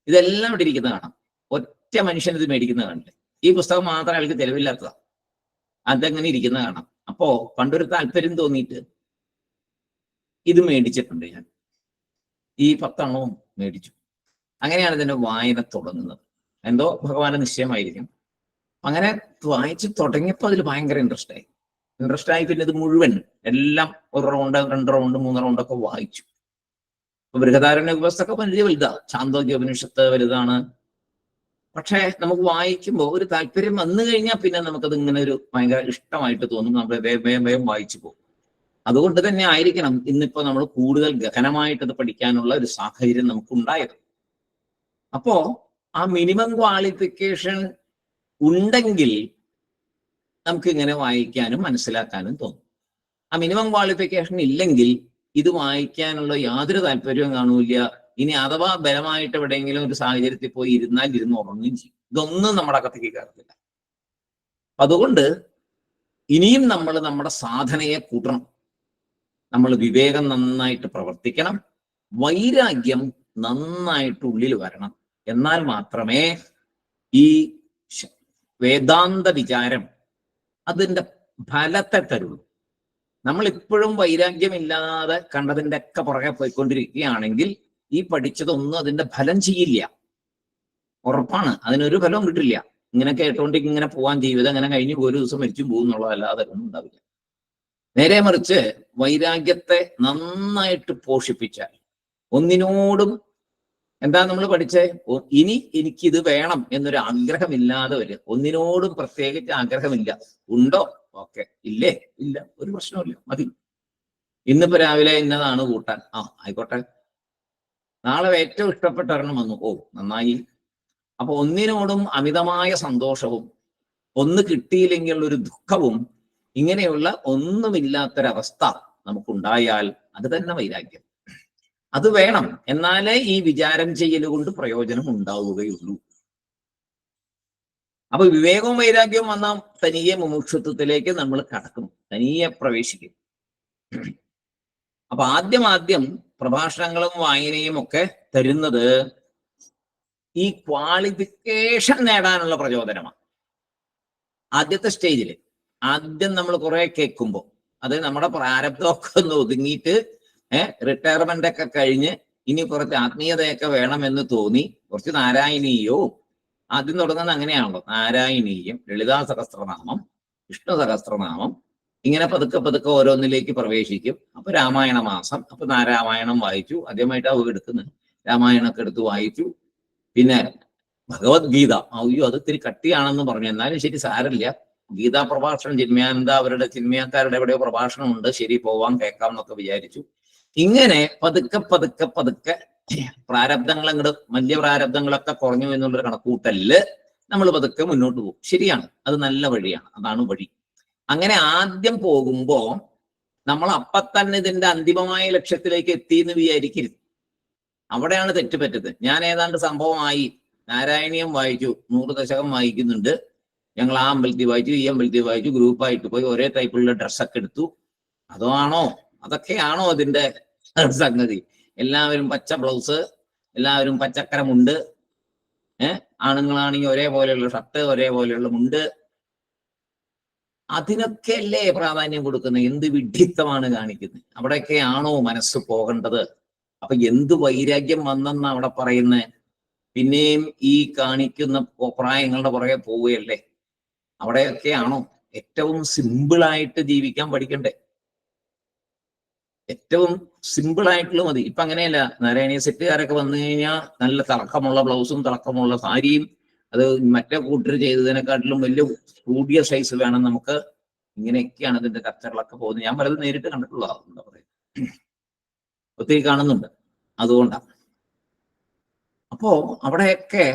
ഇതെല്ലാം ഇവിടെ ഇരിക്കുന്ന കാണാം. ഒറ്റ മനുഷ്യൻ ഇത് മേടിക്കുന്ന കാണില്ല. ഈ പുസ്തകം മാത്രം അയാൾക്ക് തെളിവില്ലാത്തതാ. അതെങ്ങനെ ഇരിക്കുന്ന കാണാം. അപ്പോ പണ്ടൊരു താല്പര്യം തോന്നിയിട്ട് ഇത് മേടിച്ചിട്ടുണ്ട് ഞാൻ. ഈ 10 എണ്ണവും മേടിച്ചു. അങ്ങനെയാണ് ഇതിന്റെ വായന തുടങ്ങുന്നത്. എന്തോ ഭഗവാന്റെ നിശ്ചയമായിരിക്കും. അങ്ങനെ വായിച്ച് തുടങ്ങിയപ്പോൾ അതിൽ ഭയങ്കര ഇൻട്രസ്റ്റ് ആയി. പിന്നെ ഇത് മുഴുവൻ എല്ലാം 1 റൗണ്ട് 2 റൗണ്ട് 3 റൗണ്ടൊക്കെ വായിച്ചു. ഇപ്പൊ ബൃഹദാരണ്യ ഉപനിഷത്തൊക്കെ വലിയ വലുതാ, ചാന്തോക്യ ഉപനിഷത്ത് വലുതാണ്. പക്ഷെ നമുക്ക് വായിക്കുമ്പോൾ ഒരു താല്പര്യം വന്നു കഴിഞ്ഞാൽ പിന്നെ നമുക്കത് ഇങ്ങനെ ഒരു ഭയങ്കര ഇഷ്ടമായിട്ട് തോന്നും. നമ്മൾ വേഗം വായിച്ചു പോകും. അതുകൊണ്ട് തന്നെ ആയിരിക്കണം ഇന്നിപ്പോ നമ്മൾ കൂടുതൽ ഗഹനമായിട്ട് അത് പഠിക്കാനുള്ള ഒരു സാഹചര്യം നമുക്കുണ്ടായത്. അപ്പോ ആ മിനിമം ക്വാളിഫിക്കേഷൻ ഉണ്ടെങ്കിൽ നമുക്ക് ഇങ്ങനെ വായിക്കാനും മനസ്സിലാക്കാനും തോന്നും. ആ മിനിമം ക്വാളിഫിക്കേഷൻ ഇല്ലെങ്കിൽ ഇത് വായിക്കാനുള്ള യാതൊരു താല്പര്യവും കാണൂല. ഇനി അഥവാ ബലമായിട്ട് എവിടെയെങ്കിലും ഒരു സാഹചര്യത്തിൽ പോയി ഇരുന്ന് ഉറങ്ങുകയും ചെയ്യും. ഇതൊന്നും നമ്മുടെ അകത്തേക്ക് കയറത്തില്ല. അതുകൊണ്ട് ഇനിയും നമ്മൾ നമ്മുടെ സാധനയെ കൂട്ടണം. നമ്മൾ വിവേകം നന്നായിട്ട് പ്രവർത്തിക്കണം, വൈരാഗ്യം നന്നായിട്ട് ഉള്ളിൽ വരണം. എന്നാൽ മാത്രമേ ഈ വേദാന്ത വിചാരം അതിൻ്റെ ഫലത്തെ തരുള്ളൂ. നമ്മൾ ഇപ്പോഴും വൈരാഗ്യമില്ലാതെ കണ്ടതിൻ്റെ ഒക്കെ പുറകെ പോയിക്കൊണ്ടിരിക്കുകയാണെങ്കിൽ ഈ പഠിച്ചതൊന്നും അതിന്റെ ഫലം ചെയ്യില്ല. ഉറപ്പാണ്, അതിനൊരു ഫലവും കിട്ടില്ല. ഇങ്ങനെ കേട്ടോണ്ട് ഇങ്ങനെ പോവാൻ ജീവിതം അങ്ങനെ കഴിഞ്ഞു ഒരു ദിവസം മരിച്ചു പോകുന്നുള്ളതല്ലാതെ ഒന്നും ഉണ്ടാവില്ല. നേരെ മറിച്ച് വൈരാഗ്യത്തെ നന്നായിട്ട് പോഷിപ്പിച്ചാൽ, ഒന്നിനോടും എന്താ നമ്മൾ പഠിച്ചേ, ഇനി എനിക്കിത് വേണം എന്നൊരു ആഗ്രഹമില്ലാതെ വരിക. ഒന്നിനോടും പ്രത്യേകിച്ച് ആഗ്രഹമില്ല. ഉണ്ടോ? ഓക്കെ. ഇല്ലേ? ഇല്ല, ഒരു പ്രശ്നമില്ല, മതി. ഇന്നിപ്പോ രാവിലെ ഇന്നതാണ് കൂട്ടാൻ, ആയിക്കോട്ടെ. നാളെ ഏറ്റവും ഇഷ്ടപ്പെട്ട ഒരെണ്ണം വന്നു, നന്നായി. അപ്പൊ ഒന്നിനോടും അമിതമായ സന്തോഷവും ഒന്ന് കിട്ടിയില്ലെങ്കിൽ ഒരു ദുഃഖവും ഇങ്ങനെയുള്ള ഒന്നുമില്ലാത്തൊരവസ്ഥ നമുക്കുണ്ടായാൽ അത് തന്നെ വൈരാഗ്യം. അത് വേണം. എന്നാലേ ഈ വിചാരം ചെയ്യൽ കൊണ്ട് പ്രയോജനം ഉണ്ടാവുകയുള്ളൂ. അപ്പൊ വിവേകവും വൈരാഗ്യവും വന്നാൽ തനിയെ മുമുക്ഷുത്വത്തിലേക്ക് നമ്മൾ കടക്കും, തനിയെ പ്രവേശിക്കും. അപ്പൊ ആദ്യം പ്രഭാഷണങ്ങളും വായനയും ഒക്കെ തരുന്നത് ഈ ക്വാളിഫിക്കേഷൻ നേടാനുള്ള പ്രചോദനമാണ്. ആദ്യത്തെ സ്റ്റേജിൽ ആദ്യം നമ്മൾ കുറെ കേൾക്കുമ്പോൾ അത് നമ്മുടെ പ്രാരബ്ധമൊക്കെ ഒന്ന് ഒതുങ്ങിയിട്ട് റിട്ടയർമെന്റ് ഒക്കെ കഴിഞ്ഞ് ഇനി കുറച്ച് ആത്മീയതയൊക്കെ വേണമെന്ന് തോന്നി കുറച്ച് നാരായണീയവും ആദ്യം തുടങ്ങുന്നത് അങ്ങനെയാണല്ലോ. നാരായണീയം, ലളിതാ സഹസ്രനാമം, വിഷ്ണു സഹസ്രനാമം, ഇങ്ങനെ പതുക്കെ പതുക്കെ ഓരോന്നിലേക്ക് പ്രവേശിക്കും. അപ്പൊ രാമായണ മാസം, അപ്പൊ രാമായണം വായിച്ചു. ആദ്യമായിട്ടാണ് എടുക്കുന്നത്. രാമായണമൊക്കെ എടുത്ത് വായിച്ചു. പിന്നെ ഭഗവത്ഗീത, അയ്യോ അത് ഇത്തിരി കട്ടിയാണെന്ന് പറഞ്ഞു, എന്നാലും ശരി സാരമില്ല, ഗീതാ പ്രഭാഷണം ചിന്മയാനന്ദ അവരുടെ ചിന്മയാക്കാരുടെ എവിടെയോ പ്രഭാഷണമുണ്ട്, ശരി പോവാം കേൾക്കാം എന്നൊക്കെ വിചാരിച്ചു. ഇങ്ങനെ പതുക്കെ പതുക്കെ പതുക്കെ പ്രാരബ്ധങ്ങൾ അങ്ങോട്ട്, വലിയ പ്രാരബ്ധങ്ങളൊക്കെ കുറഞ്ഞു എന്നുള്ളൊരു കണക്കൂട്ടലില് നമ്മൾ പതുക്കെ മുന്നോട്ട് പോകും. ശരിയാണ്, അത് നല്ല വഴിയാണ്, അതാണ് വഴി. അങ്ങനെ ആദ്യം പോകുമ്പോ നമ്മൾ അപ്പൊ തന്നെ ഇതിന്റെ അന്തിമമായ ലക്ഷ്യത്തിലേക്ക് എത്തി എന്ന് വിചാരിക്കരുത്. അവിടെയാണ് തെറ്റുപറ്റത്. ഞാൻ ഏതാണ്ട് സംഭവമായി, നാരായണീയം വായിച്ചു, 100 ദശകം വായിക്കുന്നുണ്ട്, ഞങ്ങൾ ആ അമ്പലത്തിൽ വായിച്ചു, ഈ അമ്പലത്തിൽ വായിച്ചു, ഗ്രൂപ്പായിട്ട് പോയി ഒരേ ടൈപ്പിലുള്ള ഡ്രസ്സൊക്കെ എടുത്തു. അതൊക്കെയാണോ അതിന്റെ സംഗതി? എല്ലാവരും പച്ച ബ്ലൗസ്, എല്ലാവരും പച്ചക്കര മുണ്ട്, ആണുങ്ങളാണെങ്കിൽ ഒരേപോലെയുള്ള ഷർട്ട്, ഒരേപോലെയുള്ള മുണ്ട്, അതിനൊക്കെ അല്ലേ പ്രാധാന്യം കൊടുക്കുന്നത്? എന്ത് വിഡ്ഢിത്തമാണ് കാണിക്കുന്നത്? അവിടെയൊക്കെയാണോ മനസ്സ് പോകേണ്ടത്? അപ്പൊ എന്ത് വൈരാഗ്യം വന്നെന്ന് അവിടെ പറയുന്നത്? പിന്നെയും ഈ കാണിക്കുന്ന പ്രായങ്ങളുടെ പുറകെ പോവുകയല്ലേ? അവിടെയൊക്കെയാണോ? ഏറ്റവും സിമ്പിളായിട്ട് ജീവിക്കാൻ പഠിക്കണ്ടേ? ഏറ്റവും സിമ്പിൾ ആയിട്ടുള്ള മതി. ഇപ്പൊ അങ്ങനെയല്ല, നാരായണീയ സെറ്റുകാരൊക്കെ വന്നു കഴിഞ്ഞാൽ നല്ല തിളക്കമുള്ള ബ്ലൗസും തിളക്കമുള്ള സാരിയും, അത് മറ്റേ കൂട്ടർ ചെയ്തതിനെക്കാട്ടിലും വലിയ കൂടിയ സൈസ് വേണം നമുക്ക്. ഇങ്ങനെയൊക്കെയാണ് ഇതിന്റെ ചർച്ചകളൊക്കെ പോകുന്നത്. ഞാൻ പലതും നേരിട്ട് കണ്ടിട്ടുള്ളതാണ്, എന്താ പറയുക, ഒത്തിരി കാണുന്നുണ്ട്. അതുകൊണ്ടാണ്. അപ്പോ അവിടെയൊക്കെ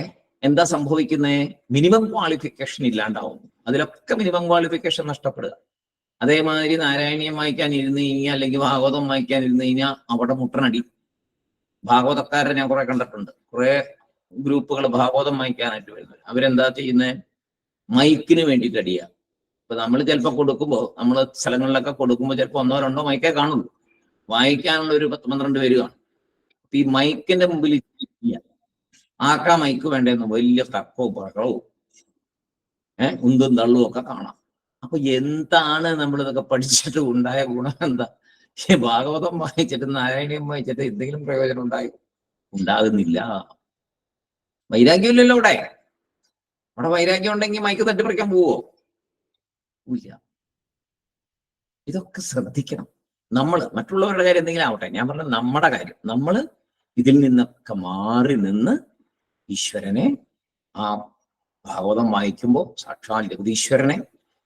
എന്താ സംഭവിക്കുന്നത്? മിനിമം ക്വാളിഫിക്കേഷൻ ഇല്ലാണ്ടാവും. അതിലൊക്കെ മിനിമം ക്വാളിഫിക്കേഷൻ നഷ്ടപ്പെടുക. അതേമാതിരി നാരായണീയം വായിക്കാൻ ഇരുന്ന് കഴിഞ്ഞാൽ, അല്ലെങ്കിൽ ഭാഗവതം വായിക്കാൻ ഇരുന്ന് കഴിഞ്ഞാൽ അവിടെ മുട്ടനടി. ഭാഗവതക്കാരെ ഞാൻ കുറെ കണ്ടിട്ടുണ്ട്. കുറെ ഗ്രൂപ്പുകൾ ഭാഗവതം വായിക്കാനായിട്ട് വരുന്നത്. അവരെന്താ ചെയ്യുന്നത്? മൈക്കിന് വേണ്ടിയിട്ട് അടിയുക. ഇപ്പൊ നമ്മൾ ചിലപ്പോൾ കൊടുക്കുമ്പോൾ, നമ്മൾ സ്ഥലങ്ങളിലൊക്കെ കൊടുക്കുമ്പോൾ ചിലപ്പോൾ 1 2 മൈക്കേ കാണുള്ളൂ. വായിക്കാനുള്ള ഒരു 10 12 പേര് കാണും. ഈ മൈക്കിന്റെ മുമ്പിൽ ആക്കാ മൈക്ക് വേണ്ടെന്ന് വലിയ തർക്കവും ബഹളവും ഉന്തും തള്ളും ഒക്കെ കാണാം. അപ്പൊ എന്താണ് നമ്മൾ ഇതൊക്കെ പഠിച്ചിട്ട് ഉണ്ടായ ഗുണം എന്താ? ഭാഗവതം വായിച്ചിട്ട് നാരായണീയം വായിച്ചിട്ട് എന്തെങ്കിലും പ്രയോജനം ഉണ്ടാകുന്നില്ല. വൈരാഗ്യമില്ലല്ലോ അവിടെ. വൈരാഗ്യം ഉണ്ടെങ്കിൽ മൈക്ക് തട്ടിപ്പറിക്കാൻ പോവോ? ഇല്ല. ഇതൊക്കെ ശ്രദ്ധിക്കണം. മറ്റുള്ളവരുടെ കാര്യം എന്തെങ്കിലും ആവട്ടെ, ഞാൻ പറഞ്ഞ നമ്മുടെ കാര്യം, നമ്മൾ ഇതിൽ നിന്നൊക്കെ മാറി നിന്ന് ഈശ്വരനെ, ആ ഭാഗവതം വായിക്കുമ്പോൾ സാക്ഷാൽ ജഗതീശ്വരനെ,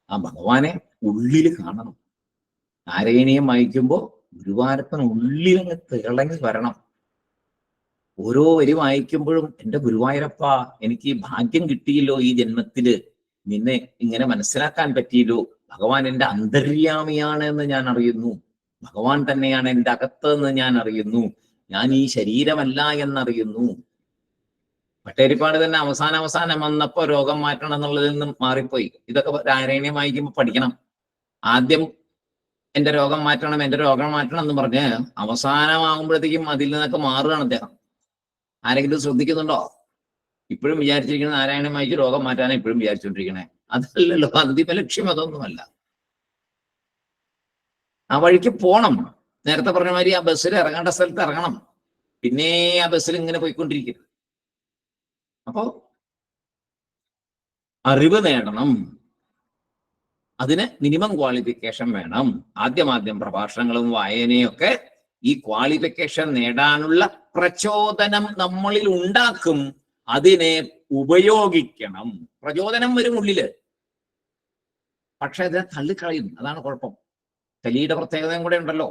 ആ ഭഗവാനെ ഉള്ളിൽ കാണണം. നാരായണീയം വായിക്കുമ്പോൾ ഗുരുവായൂരപ്പൻ ഉള്ളിലങ്ങ് തിളങ്ങി വരണം. ഓരോ വരി വായിക്കുമ്പോഴും എൻ്റെ ഗുരുവായൂരപ്പ, എനിക്ക് ഭാഗ്യം കിട്ടിയല്ലോ ഈ ജന്മത്തില്, നിന്നെ ഇങ്ങനെ മനസ്സിലാക്കാൻ പറ്റിയല്ലോ. ഭഗവാൻ എൻ്റെ അന്തര്യാമിയാണ് എന്ന് ഞാൻ അറിയുന്നു. ഭഗവാൻ തന്നെയാണ് എൻ്റെ അകത്ത് എന്ന് ഞാൻ അറിയുന്നു. ഞാൻ ഈ ശരീരമല്ല എന്നറിയുന്നു. ഭട്ടേരിപ്പാട് തന്നെ അവസാനം വന്നപ്പോ രോഗം മാറ്റണം എന്നുള്ളതിൽ നിന്നും മാറിപ്പോയി. ഇതൊക്കെ നാരായണീയം വായിക്കുമ്പോൾ പഠിക്കണം. ആദ്യം എൻ്റെ രോഗം മാറ്റണം എന്ന് പറഞ്ഞ് അവസാനമാകുമ്പോഴത്തേക്കും അതിൽ നിന്നൊക്കെ മാറുകയാണ് അദ്ദേഹം. ആരെങ്കിലും ശ്രദ്ധിക്കുന്നുണ്ടോ? ഇപ്പോഴും വിചാരിച്ചിരിക്കുന്നത് നാരായണീയം വായിച്ച് രോഗം മാറ്റാനാണ് ഇപ്പോഴും വിചാരിച്ചുകൊണ്ടിരിക്കണേ. അതല്ലല്ലോ അന്തിമ ലക്ഷ്യം, അതൊന്നുമല്ല. ആ വഴിക്ക് പോണം. നേരത്തെ പറഞ്ഞ മാതിരി ആ ബസ്സിൽ ഇറങ്ങേണ്ട സ്ഥലത്ത് ഇറങ്ങണം. പിന്നെ ആ ബസ്സിൽ ഇങ്ങനെ പോയിക്കൊണ്ടിരിക്കരുത്. അപ്പോ അറിവ് നേടണം. അതിന് മിനിമം ക്വാളിഫിക്കേഷൻ വേണം. ആദ്യം പ്രഭാഷണങ്ങളും വായനയൊക്കെ ഈ ക്വാളിഫിക്കേഷൻ നേടാനുള്ള പ്രചോദനം നമ്മളിൽ ഉണ്ടാക്കും. അതിനെ ഉപയോഗിക്കണം. പ്രചോദനം വരും ഉള്ളില്, പക്ഷെ അതിനെ തള്ളിക്കളയും. അതാണ് കുഴപ്പം. കലിയുടെ പ്രത്യേകതയും കൂടെ ഉണ്ടല്ലോ.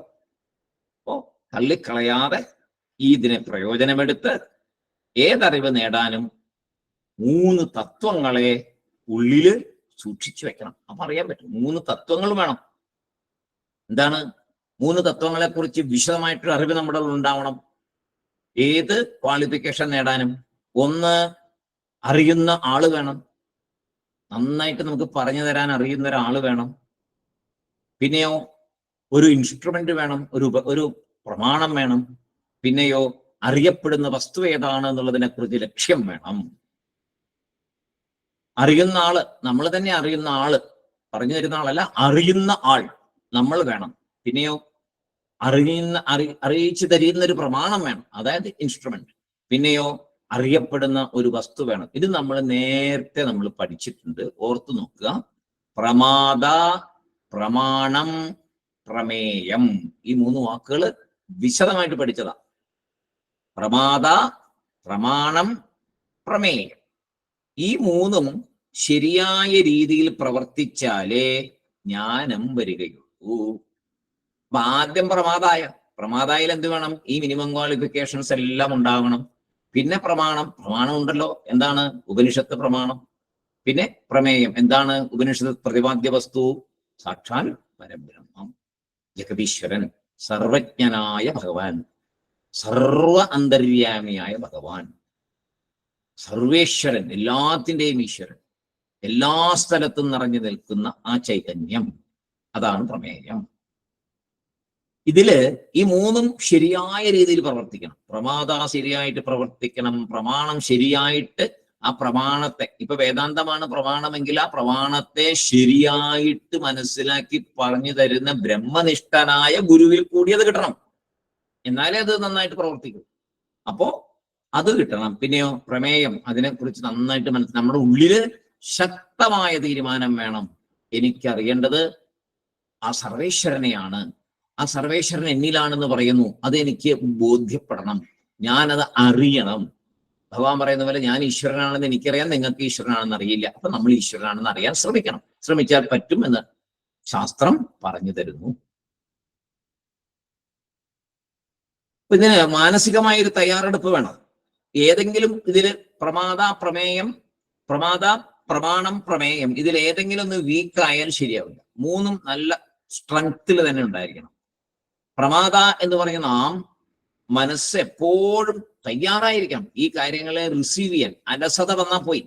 അപ്പോ തള്ളിക്കളയാതെ ഇതിനെ പ്രയോജനമെടുത്ത് ഏതറിവ് നേടാനും 3 തത്വങ്ങളെ ഉള്ളില് സൂക്ഷിച്ചു വെക്കണം. അപ്പൊ അറിയാൻ പറ്റും. 3 തത്വങ്ങൾ വേണം. എന്താണ്? 3 തത്വങ്ങളെ കുറിച്ച് വിശദമായിട്ടൊരു അറിവ് നമ്മുടെ ഉണ്ടാവണം. ഏത് ക്വാളിഫിക്കേഷൻ നേടാനും 1 അറിയുന്ന ആള് വേണം. നന്നായിട്ട് നമുക്ക് പറഞ്ഞു തരാൻ അറിയുന്ന ഒരാള് വേണം. പിന്നെയോ ഒരു ഇൻസ്ട്രുമെന്റ് വേണം, ഒരു പ്രമാണം വേണം. പിന്നെയോ അറിയപ്പെടുന്ന വസ്തു ഏതാണ് എന്നുള്ളതിനെ കുറിച്ച് ലക്ഷ്യം വേണം. അറിയുന്ന ആള്, നമ്മൾ തന്നെ അറിയുന്ന ആള്, പറഞ്ഞു തരുന്ന ആളല്ല, അറിയുന്ന ആൾ, നമ്മൾ വേണം. പിന്നെയോ അറിയിച്ചു തരുന്ന ഒരു പ്രമാണം വേണം, അതായത് ഇൻസ്ട്രുമെന്റ്. പിന്നെയോ അറിയപ്പെടുന്ന ഒരു വസ്തു വേണം. ഇത് നമ്മൾ നേരത്തെ നമ്മൾ പഠിച്ചിട്ടുണ്ട്, ഓർത്തു നോക്കുക. പ്രമാദ, പ്രമാണം, പ്രമേയം, ഈ 3 വാക്കുകൾ വിശദമായിട്ട് പഠിച്ചതാ. പ്രമാദ, പ്രമാണം, പ്രമേയം, ഈ 3ഉം ശരിയായ രീതിയിൽ പ്രവർത്തിച്ചാലേ ജ്ഞാനം വരികയുള്ളൂ. അപ്പൊ ആദ്യം പ്രമാദായിൽ എന്ത് വേണം? ഈ മിനിമം ക്വാളിഫിക്കേഷൻസ് എല്ലാം ഉണ്ടാവണം. പിന്നെ പ്രമാണം ഉണ്ടല്ലോ, എന്താണ്? ഉപനിഷത്ത് പ്രമാണം. പിന്നെ പ്രമേയം എന്താണ്? ഉപനിഷത്ത് പ്രതിപാദ്യ വസ്തു സാക്ഷാൽ പരബ്രഹ്മം, ജഗതീശ്വരൻ, സർവജ്ഞനായ ഭഗവാൻ, സർവ അന്തര്യാമിയായ ഭഗവാൻ, സർവേശ്വരൻ, എല്ലാത്തിൻ്റെയും ഈശ്വരൻ, എല്ലാ സ്ഥലത്തും നിറഞ്ഞു നിൽക്കുന്ന ആ ചൈതന്യം, അതാണ് പ്രമേയം. ഇതില് ഈ 3ഉം ശരിയായ രീതിയിൽ പ്രവർത്തിക്കണം. പ്രമാദ ശരിയായിട്ട് പ്രവർത്തിക്കണം, പ്രമാണം ശരിയായിട്ട് ആ പ്രമാണത്തെ, ഇപ്പൊ വേദാന്തമാണ് പ്രമാണമെങ്കിൽ ആ പ്രമാണത്തെ ശരിയായിട്ട് മനസ്സിലാക്കി പറഞ്ഞു തരുന്ന ബ്രഹ്മനിഷ്ഠനായ ഗുരുവിൽ കൂടി അത് കിട്ടണം, എന്നാലേ അത് നന്നായിട്ട് പ്രവർത്തിക്കും. അപ്പോ അത് കിട്ടണം. പിന്നെയോ പ്രമേയം, അതിനെക്കുറിച്ച് നന്നായിട്ട് നമ്മുടെ ഉള്ളില് ശക്തമായ തീരുമാനം വേണം. എനിക്കറിയേണ്ടത് ആ സർവേശ്വരനെയാണ്, ആ സർവേശ്വരൻ എന്നിലാണെന്ന് പറയുന്നു, അത് എനിക്ക് ബോധ്യപ്പെടണം, ഞാനത് അറിയണം. ഭഗവാൻ പറയുന്ന പോലെ ഞാൻ ഈശ്വരനാണെന്ന് എനിക്കറിയാം, നിങ്ങൾക്ക് ഈശ്വരനാണെന്ന് അറിയില്ല. അപ്പൊ നമ്മൾ ഈശ്വരനാണെന്ന് അറിയാൻ ശ്രമിക്കണം. ശ്രമിച്ചാൽ പറ്റും എന്ന് ശാസ്ത്രം പറഞ്ഞു തരുന്നു. ഇതിന് മാനസികമായ ഒരു തയ്യാറെടുപ്പ് വേണം. ഏതെങ്കിലും ഇതിൽ പ്രമാദ, പ്രമേയം, പ്രമാദ, പ്രമാണം, പ്രമേയം, ഇതിൽ ഏതെങ്കിലും ഒന്ന് വീക്കായാൽ ശരിയാവില്ല. 3ഉം നല്ല സ്ട്രെങ്ത്തിൽ തന്നെ ഉണ്ടായിരിക്കണം. പ്രമാദ എന്ന് പറയുന്ന നാം മനസ്സ് എപ്പോഴും തയ്യാറായിരിക്കണം ഈ കാര്യങ്ങളെ റിസീവ് ചെയ്യാൻ. അലസത വന്നാൽ പോയി,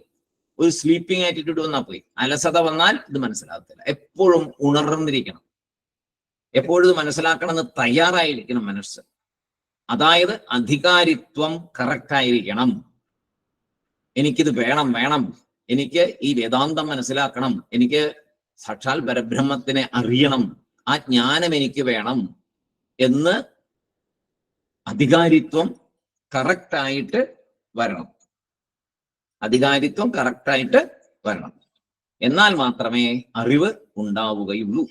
ഒരു സ്ലീപ്പിംഗ് ആറ്റിറ്റ്യൂഡ് വന്നാൽ പോയി. അലസത വന്നാൽ ഇത് മനസ്സിലാകത്തില്ല. എപ്പോഴും ഉണർന്നിരിക്കണം, എപ്പോഴും ഇത് മനസ്സിലാക്കണമെന്ന് തയ്യാറായിരിക്കണം മനസ്സ്. അതായത് അധികാരിത്വം കറക്റ്റായിരിക്കണം. എനിക്കിത് വേണം, എനിക്ക് ഈ വേദാന്തം മനസ്സിലാക്കണം, എനിക്ക് സാക്ഷാൽ പരബ്രഹ്മത്തിനെ അറിയണം, ആ ജ്ഞാനം എനിക്ക് വേണം എന്ന് അധികാരിത്വം കറക്റ്റായിട്ട് വരണം. അധികാരിത്വം കറക്റ്റായിട്ട് വരണം. എന്നാൽ മാത്രമേ അറിവ് ഉണ്ടാവുകയുള്ളൂ,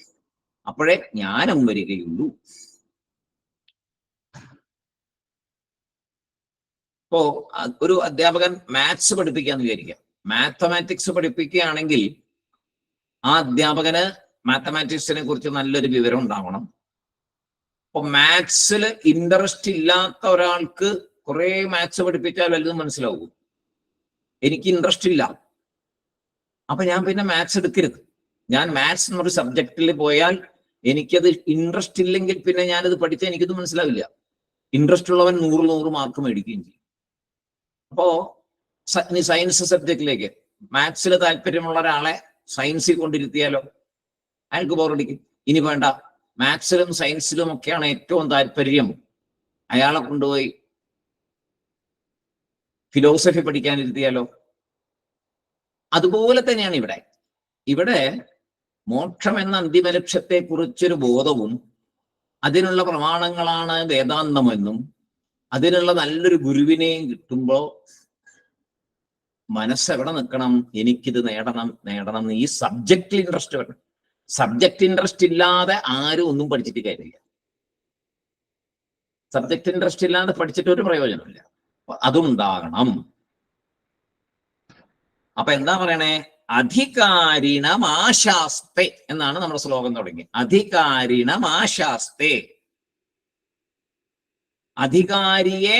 അപ്പോഴേ ജ്ഞാനം വരികയുള്ളൂ. ഇപ്പോ ഒരു അധ്യാപകൻ മാത്സ് പഠിപ്പിക്കാന്ന് വിചാരിക്കാം. മാത്തമാറ്റിക്സ് പഠിപ്പിക്കുകയാണെങ്കിൽ ആ അധ്യാപകന് മാത്തമാറ്റിക്സിനെ കുറിച്ച് നല്ലൊരു വിവരം ഉണ്ടാവണം. അപ്പൊ മാത്സിൽ ഇൻട്രസ്റ്റ് ഇല്ലാത്ത ഒരാൾക്ക് കുറെ മാത്സ് പഠിപ്പിച്ചാൽ വലുതും മനസ്സിലാവും. എനിക്ക് ഇൻട്രസ്റ്റ് ഇല്ല, അപ്പൊ ഞാൻ പിന്നെ മാത്സ് എടുക്കരുത്. ഞാൻ മാത്സ് എന്നൊരു സബ്ജക്റ്റിൽ പോയാൽ എനിക്കത് ഇൻട്രസ്റ്റ് ഇല്ലെങ്കിൽ പിന്നെ ഞാനത് പഠിച്ചാൽ എനിക്കത് മനസ്സിലാവില്ല. ഇൻട്രസ്റ്റ് ഉള്ളവൻ 100 മാർക്ക് മേടിക്കുകയും ചെയ്യും. അപ്പോ ഇനി സയൻസ് സബ്ജക്റ്റിലേക്ക് മാത്സിൽ താല്പര്യമുള്ള ഒരാളെ സയൻസിൽ കൊണ്ടിരുത്തിയാലോ അയാൾക്ക് ബോറടിക്കും. ഇനി വേണ്ട, മാത്സിലും സയൻസിലും ഒക്കെയാണ് ഏറ്റവും താല്പര്യം, അയാളെ കൊണ്ടുപോയി ഫിലോസഫി പഠിക്കാനിരുത്തിയാലോ? അതുപോലെ തന്നെയാണ് ഇവിടെ മോക്ഷം എന്ന അന്തിമ ലക്ഷ്യത്തെ കുറിച്ചൊരു ബോധവും അതിനുള്ള പ്രമാണങ്ങളാണ് വേദാന്തമെന്നും അതിനുള്ള നല്ലൊരു ഗുരുവിനെയും കിട്ടുമ്പോൾ മനസ്സെവിടെ നിൽക്കണം? എനിക്കിത് നേടണം ഈ സബ്ജക്റ്റിൽ ഇൻട്രസ്റ്റ് വേണം. സബ്ജക്റ്റ് ഇൻട്രസ്റ്റ് ഇല്ലാതെ ആരും ഒന്നും പഠിച്ചിട്ട് കാര്യമില്ല. സബ്ജക്റ്റ് ഇൻട്രസ്റ്റ് ഇല്ലാതെ പഠിച്ചിട്ട് ഒരു പ്രയോജനമില്ല. അതുണ്ടാകണം. അപ്പൊ എന്താ പറയണേ? അധികാരിണമാശാസ്തേ എന്നാണ് നമ്മുടെ ശ്ലോകം തുടങ്ങി. അധികാരിണമാശാസ്തേ, അധികാരിയെ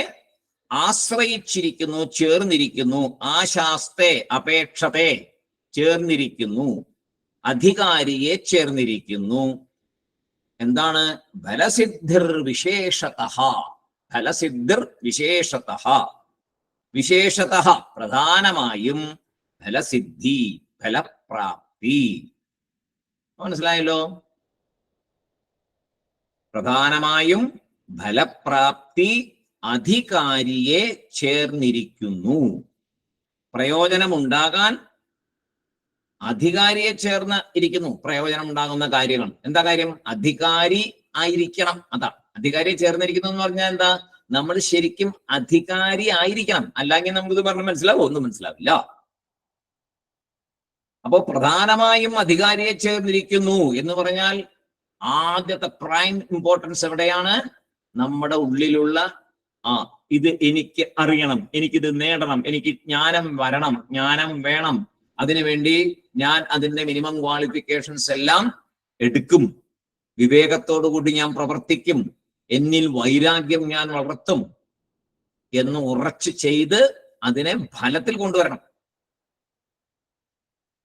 ആശ്രയിച്ചിരിക്കുന്നു, ചേർന്നിരിക്കുന്നു. ആശാസ്തേ അപേക്ഷത്തെ, ചേർന്നിരിക്കുന്നു. അധികാരിയെ ചേർന്നിരിക്കുന്നു. എന്താണ്? ഫലസിദ്ധിർ വിശേഷതഃ. ഫലസിദ്ധിർ വിശേഷതഃ. വിശേഷതഃ പ്രധാനമായും ഫലസിദ്ധി, ഫലപ്രാപ്തി. മനസ്സിലായല്ലോ? പ്രധാനമായും ഫലപ്രാപ്തി അധികാരിയെ ചേർന്ന് ഇരിക്കുന്നു പ്രയോജനം ഉണ്ടാകുന്ന കാര്യങ്ങൾ. എന്താ കാര്യം? അധികാരി ആയിരിക്കണം. അതാ അധികാരിയെ ചേർന്നിരിക്കുന്നു എന്ന് പറഞ്ഞാൽ എന്താ? നമ്മൾ ശരിക്കും അധികാരി ആയിരിക്കണം. അല്ലെങ്കിൽ നമുക്കിത് പറഞ്ഞ് മനസ്സിലാവും? ഒന്നും മനസ്സിലാവില്ല. അപ്പോ പ്രധാനമായും അധികാരിയെ ചേർന്നിരിക്കുന്നു എന്ന് പറഞ്ഞാൽ ആദ്യത്തെ പ്രൈം ഇമ്പോർട്ടൻസ് എവിടെയാണ്? നമ്മുടെ ഉള്ളിലുള്ള ഇത് എനിക്ക് അറിയണം, എനിക്കിത് നേടണം, എനിക്ക് ജ്ഞാനം വരണം, ജ്ഞാനം വേണം, അതിനുവേണ്ടി ഞാൻ അതിന്റെ മിനിമം ക്വാളിഫിക്കേഷൻസ് എല്ലാം എടുക്കും, വിവേകത്തോടു കൂടി ഞാൻ പ്രവർത്തിക്കും, എന്നിൽ വൈരാഗ്യം ഞാൻ വളർത്തും എന്ന് ഉറച്ചു ചെയ്ത് അതിനെ ഫലത്തിൽ കൊണ്ടുവരണം.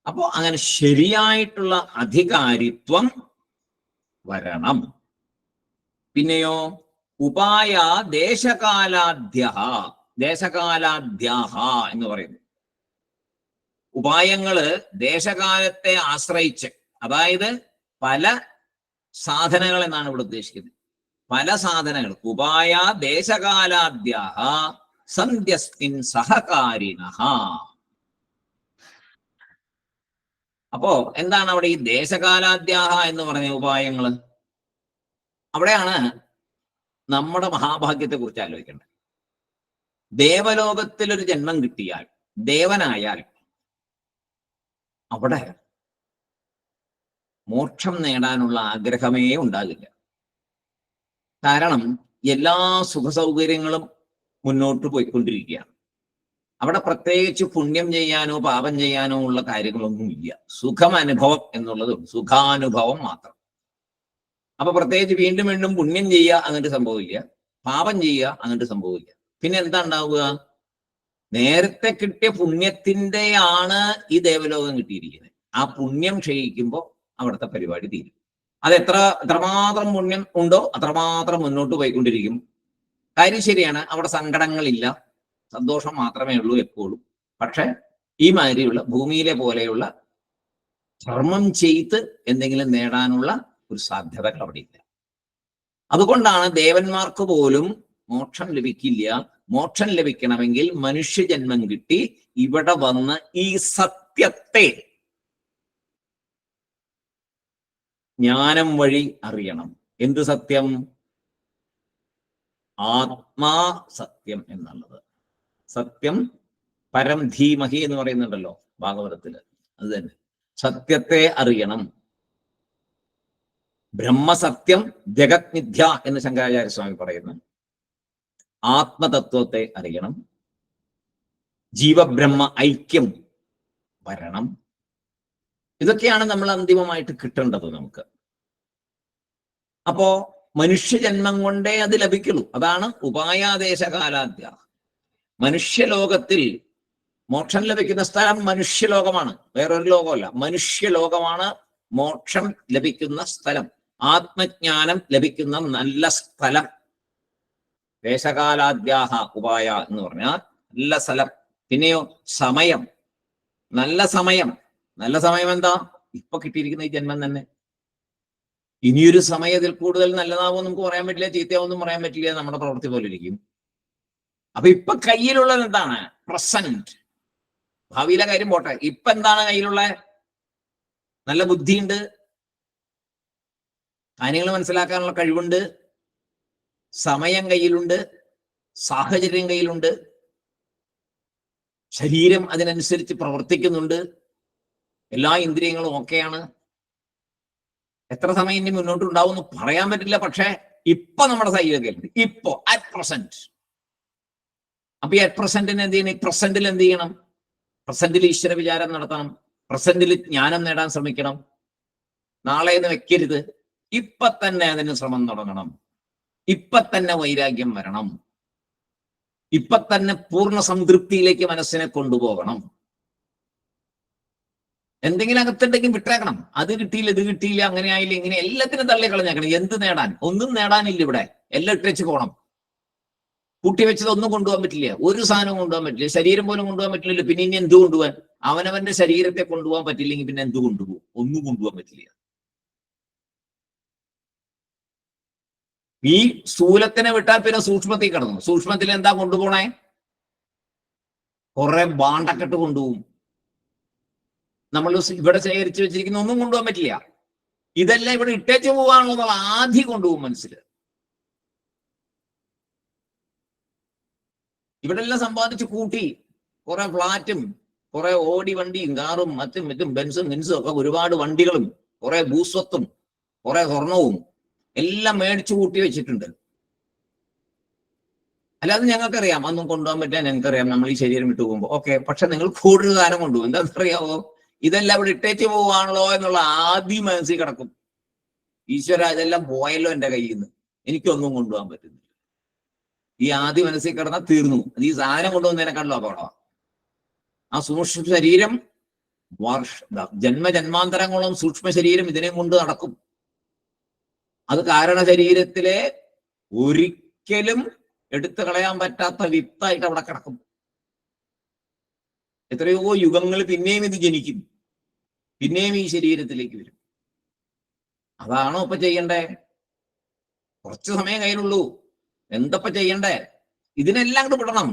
അപ്പോ അങ്ങനെ ശരിയായിട്ടുള്ള അധികാരിത്വം വരണം. പിന്നെയോ ഉപായ ദേശകാലാദ്യഃ എന്ന് പറയുന്നു. ഉപായങ്ങള് ദേശകാലത്തെ ആശ്രയിച്ച്, അതായത് പല സാധനങ്ങൾ എന്നാണ് ഇവിടെ ഉദ്ദേശിക്കുന്നത്. പല സാധനങ്ങൾ. ഉപായ ദേശകാലാദ്യഃ സന്ധ്യസ്മിൻ സഹകാരിണഃ. അപ്പോ എന്താണ് അവിടെ ഈ ദേശകാലാദ്യാഹ എന്ന് പറഞ്ഞ ഉപായങ്ങള്? അവിടെയാണ് നമ്മുടെ മഹാഭാഗ്യത്തെ കുറിച്ച് ആലോചിക്കേണ്ടത്. ദേവലോകത്തിൽ ഒരു ജന്മം കിട്ടിയാൽ, ദേവനായാൽ, അവിടെ മോക്ഷം നേടാനുള്ള ആഗ്രഹമേ ഉണ്ടാകില്ല. കാരണം എല്ലാ സുഖസൗകര്യങ്ങളും മുന്നോട്ട് പോയിക്കൊണ്ടിരിക്കുകയാണ്. അവിടെ പ്രത്യേകിച്ച് പുണ്യം ചെയ്യാനോ പാപം ചെയ്യാനോ ഉള്ള കാര്യങ്ങളൊന്നും ഇല്ല. സുഖമനുഭവം എന്നുള്ളത് സുഖാനുഭവം മാത്രം. അപ്പൊ പ്രത്യേകിച്ച് വീണ്ടും വീണ്ടും പുണ്യം ചെയ്യുക അങ്ങോട്ട് സംഭവില്ല, പാപം ചെയ്യുക അങ്ങോട്ട് സംഭവില്ല. പിന്നെ എന്താ ഉണ്ടാവുക? നേരത്തെ കിട്ടിയ പുണ്യത്തിന്റെ ആണ് ഈ ദേവലോകം കിട്ടിയിരിക്കുന്നത്. ആ പുണ്യം ക്ഷയിക്കുമ്പോൾ അവിടുത്തെ പരിപാടി തീരും. അത് എത്രമാത്രം പുണ്യം ഉണ്ടോ അത്രമാത്രം മുന്നോട്ട് പോയിക്കൊണ്ടിരിക്കും. കാര്യം ശരിയാണ്, അവിടെ സങ്കടങ്ങളില്ല, സന്തോഷം മാത്രമേ ഉള്ളൂ എപ്പോഴും. പക്ഷെ ഈ മാതിരിയുള്ള ഭൂമിയിലെ പോലെയുള്ള ധർമ്മം ചെയ്ത് എന്തെങ്കിലും നേടാനുള്ള ഒരു സാധ്യതകൾ അവിടെ ഇല്ല. അതുകൊണ്ടാണ് ദേവന്മാർക്ക് പോലും മോക്ഷം ലഭിക്കില്ല. മോക്ഷം ലഭിക്കണമെങ്കിൽ മനുഷ്യജന്മം കിട്ടി ഇവിടെ വന്ന് ഈ സത്യത്തെ ജ്ഞാനം വഴി അറിയണം. എന്ത് സത്യം? ആത്മാ സത്യം എന്നുള്ളത്. സത്യം പരം ധീമഹി എന്ന് പറയുന്നുണ്ടല്ലോ ഭാഗവതത്തില്, അത് തന്നെ. സത്യത്തെ അറിയണം. ബ്രഹ്മസത്യം ജഗത് മിഥ്യ എന്ന് ശങ്കരാചാര്യ സ്വാമി പറയുന്നു. ആത്മതത്വത്തെ അറിയണം. ജീവബ്രഹ്മ ഐക്യം വരണം. ഇതൊക്കെയാണ് നമ്മൾ അന്തിമമായിട്ട് കിട്ടേണ്ടത് നമുക്ക്. അപ്പോ മനുഷ്യജന്മം കൊണ്ടേ അത് ലഭിക്കുള്ളൂ. അതാണ് ഉപായാദേശകാലാദ്യ. മനുഷ്യലോകത്തിൽ മോക്ഷം ലഭിക്കുന്ന സ്ഥലം മനുഷ്യലോകമാണ്, വേറൊരു ലോകമല്ല. മനുഷ്യലോകമാണ് മോക്ഷം ലഭിക്കുന്ന സ്ഥലം, ആത്മജ്ഞാനം ലഭിക്കുന്ന നല്ല സ്ഥലം. ദേശകാലാദ്യാഹ ഉപായ എന്ന് പറഞ്ഞാൽ നല്ല സ്ഥലം. പിന്നെയോ സമയം, നല്ല സമയം. നല്ല സമയം എന്താ? ഇപ്പൊ കിട്ടിയിരിക്കുന്ന ഈ ജന്മം തന്നെ. ഇനിയൊരു സമയത്തിൽ കൂടുതൽ നല്ലതാവും നമുക്ക് പറയാൻ പറ്റില്ല, ചീത്തയാവൊന്നും പറയാൻ പറ്റില്ല. നമ്മുടെ പ്രവൃത്തി പോലെ ഇരിക്കും. അപ്പൊ ഇപ്പൊ കയ്യിലുള്ളത് എന്താണ്? പ്രസന്റ്. ഭാവിയിലെ കാര്യം പോട്ടെ, ഇപ്പൊ എന്താണ് കയ്യിലുള്ള? നല്ല ബുദ്ധിയുണ്ട്, കാര്യങ്ങൾ മനസ്സിലാക്കാനുള്ള കഴിവുണ്ട്, സമയം കയ്യിലുണ്ട്, സാഹചര്യം കയ്യിലുണ്ട്, ശരീരം അതിനനുസരിച്ച് പ്രവർത്തിക്കുന്നുണ്ട്, എല്ലാ ഇന്ദ്രിയങ്ങളും ഓക്കെയാണ്. എത്ര സമയം ഇനി മുന്നോട്ട് ഉണ്ടാവും എന്ന് പറയാൻ പറ്റില്ല. പക്ഷെ ഇപ്പൊ നമ്മുടെ കയ്യിലൊക്കെ ഇപ്പോ അറ്റ് പ്രസന്റ്. അപ്പൊ ഈ അറ്റ് പ്രസന്റിന് എന്ത് ചെയ്യണം? പ്രസന്റിൽ എന്ത് ചെയ്യണം? പ്രസന്റിൽ ഈശ്വര വിചാരം നടത്തണം, പ്രസന്റിൽ ജ്ഞാനം നേടാൻ ശ്രമിക്കണം. നാളെ എന്ന് വെക്കരുത്, ഇപ്പൊ തന്നെ അതിന് ശ്രമം തുടങ്ങണം. ഇപ്പൊ തന്നെ വൈരാഗ്യം വരണം. ഇപ്പൊ തന്നെ പൂർണ്ണ സംതൃപ്തിയിലേക്ക് മനസ്സിനെ കൊണ്ടുപോകണം. എന്തെങ്കിലും അകത്തുണ്ടെങ്കിൽ വിട്ടേക്കണം. അത് കിട്ടിയില്ല, ഇത് കിട്ടിയില്ല, അങ്ങനെ ആയില്ല, ഇങ്ങനെ എല്ലാത്തിനും തള്ളിക്കളഞ്ഞേക്കണം. എന്ത് നേടാൻ? ഒന്നും നേടാനില്ല ഇവിടെ. എല്ലാം ഇട്ടേച്ച് പോകണം. കൂട്ടിവെച്ചത് ഒന്നും കൊണ്ടുപോകാൻ പറ്റില്ല, ഒരു സാധനവും കൊണ്ടുപോകാൻ പറ്റില്ല. ശരീരം പോലും കൊണ്ടുപോകാൻ പറ്റില്ലല്ലോ. പിന്നെ ഇനി എന്ത് കൊണ്ടുപോകാൻ? അവനവന്റെ ശരീരത്തെ കൊണ്ടുപോകാൻ പറ്റില്ലെങ്കിൽ പിന്നെ എന്ത് കൊണ്ടുപോകും? ഒന്നും കൊണ്ടുപോകാൻ പറ്റില്ല. ഈ സ്ഥൂലത്തിനെ വിട്ടാൽ പിന്നെ സൂക്ഷ്മത്തിൽ കിടന്നു. സൂക്ഷ്മത്തിൽ എന്താ കൊണ്ടുപോണേ? കുറെ ബാണ്ടക്കെട്ട് കൊണ്ടുപോകും. നമ്മൾ ഇവിടെ ശേഖരിച്ചു വെച്ചിരിക്കുന്ന ഒന്നും കൊണ്ടുപോകാൻ പറ്റില്ല. ഇതെല്ലാം ഇവിടെ ഇട്ടേച്ചു പോകാനുള്ളതാണ് ആദ്യം കൊണ്ടുപോകും മനസ്സിൽ. ഇവിടെ എല്ലാം സമ്പാദിച്ച് കൂട്ടി കുറെ ഫ്ലാറ്റും കുറെ ഓടി വണ്ടിയും കാറും മറ്റും ബെൻസും മിൻസും ഒക്കെ ഒരുപാട് വണ്ടികളും കുറെ ഭൂസ്വത്തും കുറെ സ്വർണവും എല്ലാം മേടിച്ചു കൂട്ടി വെച്ചിട്ടുണ്ട്. അല്ലാതെ ഞങ്ങൾക്കറിയാം അതൊന്നും കൊണ്ടുപോകാൻ പറ്റാൻ ഞങ്ങൾക്കറിയാം, നമ്മൾ ഈ ശരീരം വിട്ടു പോകുമ്പോൾ ഓക്കെ. പക്ഷെ നിങ്ങൾ കൂടുതൽ കാലം കൊണ്ടുപോകും. എന്താണെന്നറിയാവോ? ഇതെല്ലാം ഇവിടെ ഇട്ടേച്ച് പോവാണല്ലോ എന്നുള്ള ആദ്യം മനസ്സിൽ കിടക്കും. ഈശ്വര ഇതെല്ലാം പോയല്ലോ എന്റെ കയ്യിൽ നിന്ന്, എനിക്കൊന്നും കൊണ്ടുപോകാൻ പറ്റുന്നില്ല. ഈ ആദ്യ മനസ്സിൽ കിടന്നാൽ തീർന്നു. അത് ഈ സാധനം കൊണ്ടുവന്നതിനെക്കാണല്ലോ അപകടമാണ്. ആ സൂക്ഷ്മ ശരീരം ജന്മജന്മാന്തരങ്ങളോളം സൂക്ഷ്മ ശരീരം ഇതിനെ കൊണ്ട് നടക്കും. അത് കാരണ ശരീരത്തിലെ ഒരിക്കലും എടുത്തു കളയാൻ പറ്റാത്ത വിത്തായിട്ട് അവിടെ കിടക്കും. എത്രയോ യുഗങ്ങൾ പിന്നെയും ഇത് ജനിക്കും, പിന്നെയും ഈ ശരീരത്തിലേക്ക് വരും. അതാണോ ഇപ്പൊ ചെയ്യണ്ടേ? കുറച്ച് സമയം കയ്യിലുള്ളൂ, എന്തപ്പ ചെയ്യണ്ടേ? ഇതിനെല്ലാം കൂടെ വിടണം.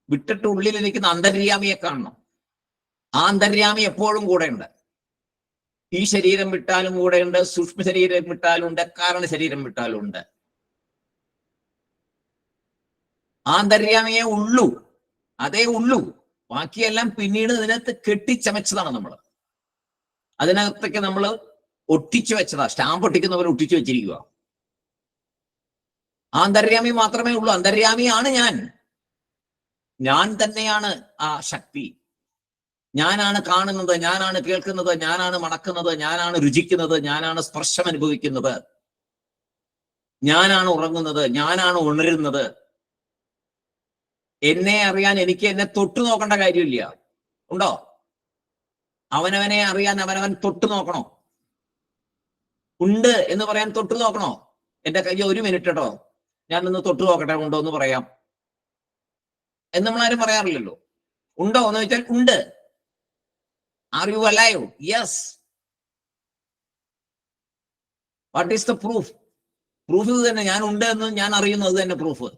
വിട്ടിട്ട് ഉള്ളിലിരിക്കുന്ന അന്തര്യാമിയെ കാണണം. ആ അന്തര്യാമി എപ്പോഴും കൂടെയുണ്ട്. ഈ ശരീരം വിട്ടാലും കൂടെയുണ്ട്, സൂക്ഷ്മ ശരീരം വിട്ടാലും ഉണ്ട്, കാരണ ശരീരം വിട്ടാലും ഉണ്ട്. ആ അന്തര്യാമിയെ ഉള്ളൂ, അതേ ഉള്ളൂ. ബാക്കിയെല്ലാം പിന്നീട് ഇതിനകത്ത് കെട്ടിച്ചമച്ചതാണ് നമ്മൾ. അതിനകത്തൊക്കെ നമ്മൾ ഒട്ടിച്ചു വെച്ചതാ, സ്റ്റാമ്പ് ഒട്ടിക്കുന്നവർ ഒട്ടിച്ചു വെച്ചിരിക്കുക. ആ അന്തര്യാമി മാത്രമേ ഉള്ളൂ. അന്തര്യാമിയാണ് ഞാൻ. ഞാൻ തന്നെയാണ് ആ ശക്തി. ഞാനാണ് കാണുന്നത്, ഞാനാണ് കേൾക്കുന്നത്, ഞാനാണ് മണക്കുന്നത്, ഞാനാണ് രുചിക്കുന്നത്, ഞാനാണ് സ്പർശം അനുഭവിക്കുന്നത്, ഞാനാണ് ഉറങ്ങുന്നത്, ഞാനാണ് ഉണരുന്നത്. എന്നെ അറിയാൻ എനിക്ക് എന്നെ തൊട്ടു നോക്കേണ്ട കാര്യമില്ല. ഉണ്ടോ? അവനവനെ അറിയാൻ അവനവൻ തൊട്ടു നോക്കണോ? ഉണ്ട് എന്ന് പറയാൻ തൊട്ടു നോക്കണോ? എന്റെ കയ്യിൽ 1 മിനിറ്റ് കേട്ടോ, ഞാൻ ഒന്ന് തൊട്ടു നോക്കട്ടെ, ഉണ്ടോ എന്ന് പറയാം എന്ന് നമ്മളാരും പറയാറില്ലല്ലോ. ഉണ്ടോ എന്ന് ചോദിച്ചാൽ ഉണ്ട്. Are you alive? Yes. What is the proof? Proof ഇത് തന്നെ. ഞാൻ ഉണ്ട് എന്ന് ഞാൻ അറിയുന്നു, അത് തന്നെ പ്രൂഫ്.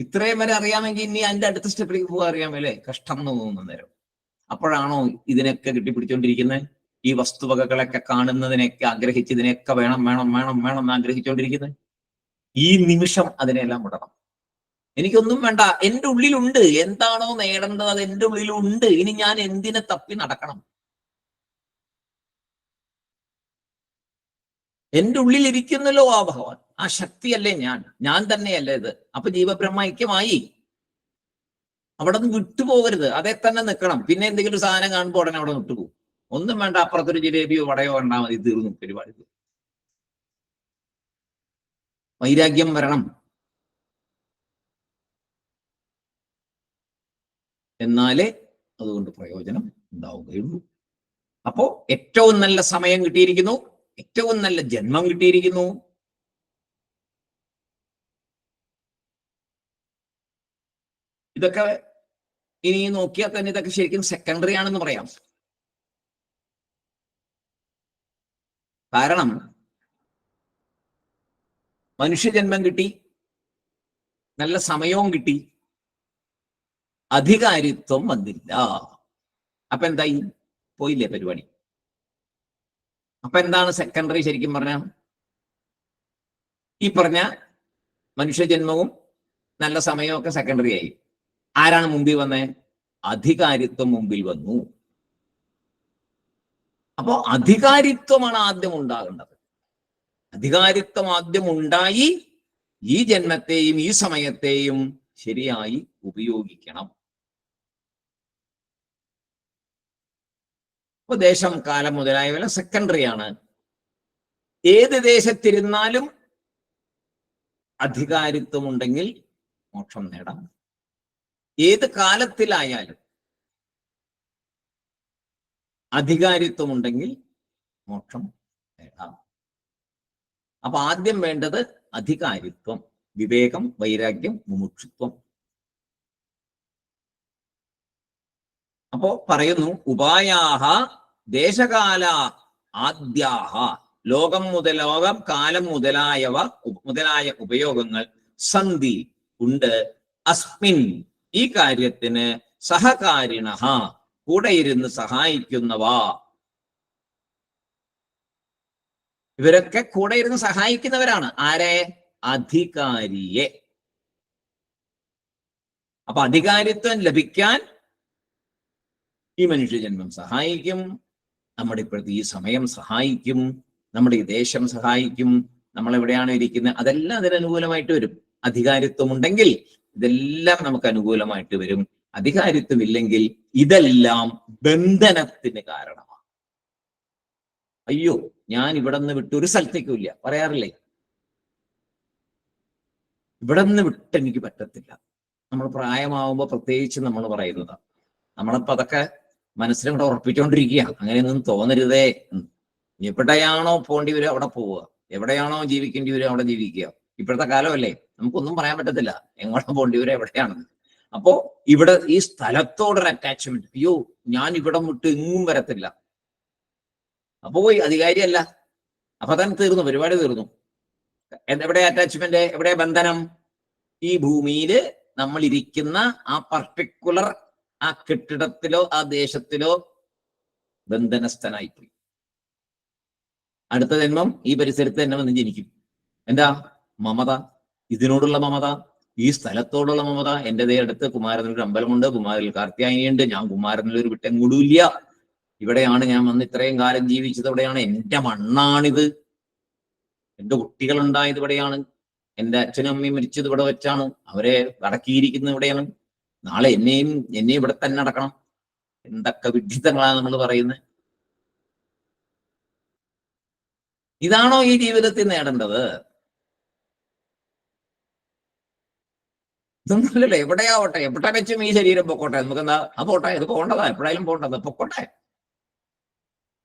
ഇത്രയും വരെ അറിയാമെങ്കിൽ ഇനി അതിന്റെ അടുത്ത സ്റ്റെപ്പിലേക്ക് പോകാൻ അറിയാമല്ലേ? കഷ്ടം എന്ന് തോന്നുന്ന നേരം. അപ്പോഴാണോ ഇതിനൊക്കെ കിട്ടിപ്പിടിച്ചോണ്ടിരിക്കുന്നത്? ഈ വസ്തുവകകളൊക്കെ കാണുന്നതിനെയൊക്കെ ആഗ്രഹിച്ച് ഇതിനെയൊക്കെ വേണം വേണം വേണം വേണം എന്ന് ആഗ്രഹിച്ചുകൊണ്ടിരിക്കുന്നത്. ഈ നിമിഷം അതിനെല്ലാം വിടണം. എനിക്കൊന്നും വേണ്ട, എന്റെ ഉള്ളിലുണ്ട്. എന്താണോ നേടേണ്ടത് അത് എന്റെ ഉള്ളിലുണ്ട്. ഇനി ഞാൻ എന്തിനെ തപ്പി നടക്കണം? എന്റെ ഉള്ളിൽ ഇരിക്കുന്നല്ലോ ആ ഭഗവാൻ, ആ ശക്തിയല്ലേ ഞാൻ, ഞാൻ തന്നെയല്ലേ ഇത്. അപ്പൊ ജീവബ്രഹ്മ ഐക്യമായി. അവിടെ നിന്ന് വിട്ടുപോകരുത്, അതേ തന്നെ നിൽക്കണം. പിന്നെ എന്തെങ്കിലും ഒരു സാധനം കാണുമ്പോൾ ഉടനെ അവിടെ വിട്ടുപോകും. ഒന്നും വേണ്ട, അപ്പുറത്തൊരു ജിലേബിയോ വടയോ കണ്ടാൽ മതി, തീർന്നു പരിപാടി. വൈരാഗ്യം വരണം. എന്നാലേ അതുകൊണ്ട് പ്രയോജനം ഉണ്ടാവുകയുള്ളൂ. അപ്പോ ഏറ്റവും നല്ല സമയം കിട്ടിയിരിക്കുന്നു, ഏറ്റവും നല്ല ജന്മം കിട്ടിയിരിക്കുന്നു. ഇതൊക്കെ ഇനി നോക്കിയാൽ തന്നെ ഇതൊക്കെ ശരിക്കും സെക്കൻഡറി ആണെന്ന് പറയാം. കാരണം മനുഷ്യജന്മം കിട്ടി, നല്ല സമയവും കിട്ടി, അധികാരിത്വം വന്നില്ല. അപ്പൊ എന്തായി? പോയില്ലേ പരിപാടി. അപ്പൊ എന്താണ് സെക്കൻഡറി? ശരിക്കും പറഞ്ഞ ഈ പറഞ്ഞ മനുഷ്യജന്മവും നല്ല സമയവും ഒക്കെ സെക്കൻഡറി ആയി. ആരാണ് മുമ്പിൽ വന്നേ? അധികാരിത്വം മുമ്പിൽ വന്നു. അപ്പോ അധികാരിത്വമാണ് ആദ്യം ഉണ്ടാകേണ്ടത്. അധികാരിത്വം ആദ്യം ഉണ്ടായി ഈ ജന്മത്തെയും ഈ സമയത്തെയും ശരിയായി ഉപയോഗിക്കണം. അപ്പൊ ദേശം, കാലം മുതലായവ സെക്കൻഡറി ആണ്. ഏത് ദേശത്തിരുന്നാലും അധികാരിത്വം ഉണ്ടെങ്കിൽ മോക്ഷം നേടാം. ഏത് കാലത്തിലായാലും അധികാരിത്വം ഉണ്ടെങ്കിൽ മോക്ഷം നേടാം. അപ്പൊ ആദ്യം വേണ്ടത് അധികാരിത്വം, വിവേകം, വൈരാഗ്യം, മുമുക്ഷുത്വം. അപ്പോ പറയുന്നു, ഉപായാഹ ദേശകാല ആദ്യാഹ, ലോകം കാലം മുതലായ ഉപയോഗങ്ങൾ സന്ധി ഉണ്ട്. അസ്മിൻ, ഈ കാര്യത്തിന് സഹകാരിണ, കൂടെ ഇരുന്ന് സഹായിക്കുന്നവ. ഇവരൊക്കെ കൂടെ ഇരുന്ന് സഹായിക്കുന്നവരാണ്. ആരെ? അധികാരിയെ. അപ്പൊ അധികാരിത്വം ലഭിക്കാൻ ഈ മനുഷ്യജന്മം സഹായിക്കും, നമ്മുടെ ഇപ്പോഴത്തെ ഈ സമയം സഹായിക്കും, നമ്മുടെ ഈ ദേശം സഹായിക്കും, നമ്മൾ എവിടെയാണ് ഇരിക്കുന്നത് അതെല്ലാം അതിന് അനുകൂലമായിട്ട് വരും. അധികാരിത്വം ഉണ്ടെങ്കിൽ ഇതെല്ലാം നമുക്ക് അനുകൂലമായിട്ട് വരും. അധികാരിത്വം ഇല്ലെങ്കിൽ ഇതെല്ലാം ബന്ധനത്തിന് കാരണമാണ്. അയ്യോ, ഞാൻ ഇവിടെ നിന്ന് വിട്ട് ഒരു സ്ഥലത്തേക്കും ഇല്ല, പറയാറില്ലേ? ഇവിടെ നിന്ന് വിട്ട് എനിക്ക് പറ്റത്തില്ല. നമ്മൾ പ്രായമാവുമ്പോൾ പ്രത്യേകിച്ച് നമ്മൾ പറയുന്നതാണ്. നമ്മളിപ്പോ അതൊക്കെ മനസ്സിലൂടെ ഉറപ്പിച്ചുകൊണ്ടിരിക്കുക, അങ്ങനെയൊന്നും തോന്നരുതേ. എവിടെയാണോ പോകേണ്ടി വരിക അവിടെ പോവുക, എവിടെയാണോ ജീവിക്കേണ്ടി വരിക അവിടെ ജീവിക്കുക. ഇപ്പോഴത്തെ കാലമല്ലേ, നമുക്കൊന്നും പറയാൻ പറ്റത്തില്ല എങ്ങോട്ടാ പോകേണ്ടി വരിക എവിടെയാണെന്ന്. അപ്പോ ഇവിടെ ഈ സ്ഥലത്തോടൊരു അറ്റാച്ച്മെന്റ്, അയ്യോ ഞാൻ ഇവിടം വിട്ട് എങ്ങും വരത്തില്ല, അപ്പൊ പോയി അധികാരിയല്ല, അപ്പൊ തന്നെ തീർന്നു, പരിപാടി തീർന്നു. എവിടെ അറ്റാച്ച്മെന്റ്, എവിടെ ബന്ധനം? ഈ ഭൂമിയിൽ നമ്മൾ ഇരിക്കുന്ന ആ പർട്ടിക്കുലർ ആ കെട്ടിടത്തിലോ ആ ദേശത്തിലോ ബന്ധനസ്ഥനായിപ്പോയി. അടുത്ത ജന്മം ഈ പരിസരത്ത് തന്നെ വന്ന് ജനിക്കും. എന്താ? മമത, ഇതിനോടുള്ള മമത, ഈ സ്ഥലത്തോടുള്ള മമത. എൻ്റെ അടുത്ത് കുമാരനൊരു അമ്പലമുണ്ട്, കുമാരനിൽ കാർത്യായനിയുണ്ട്, ഞാൻ കുമാരനിലൊരു വിട്ടെങ്ങൂടില്ല, ഇവിടെയാണ് ഞാൻ വന്ന് ഇത്രയും കാലം ജീവിച്ചത്, ഇവിടെയാണ്, എൻ്റെ മണ്ണാണിത്, എൻ്റെ കുട്ടികളുണ്ടായത് ഇവിടെയാണ്, എൻ്റെ അച്ഛനും അമ്മയും മരിച്ചത് ഇവിടെ വെച്ചാണ്, അവരെ അടക്കിയിരിക്കുന്നത് ഇവിടെയാണ്, നാളെ എന്നെ ഇവിടെ തന്നെ അടക്കണം. എന്തൊക്കെ വിഡ്ഢിത്തങ്ങളാണ് നമ്മൾ പറയുന്നത്. ഇതാണോ ഈ ജീവിതത്തിൽ നേടേണ്ടത്? ഇതൊന്നുമില്ലല്ലോ. എവിടെയാവട്ടെ, എവിടെ വെച്ചും ഈ ശരീരം പൊക്കോട്ടെ, നമുക്ക് എന്താ പോട്ടെ, ഇത് പോകേണ്ടതാ, എപ്പോഴായാലും പോകേണ്ടത്, പൊക്കോട്ടെ.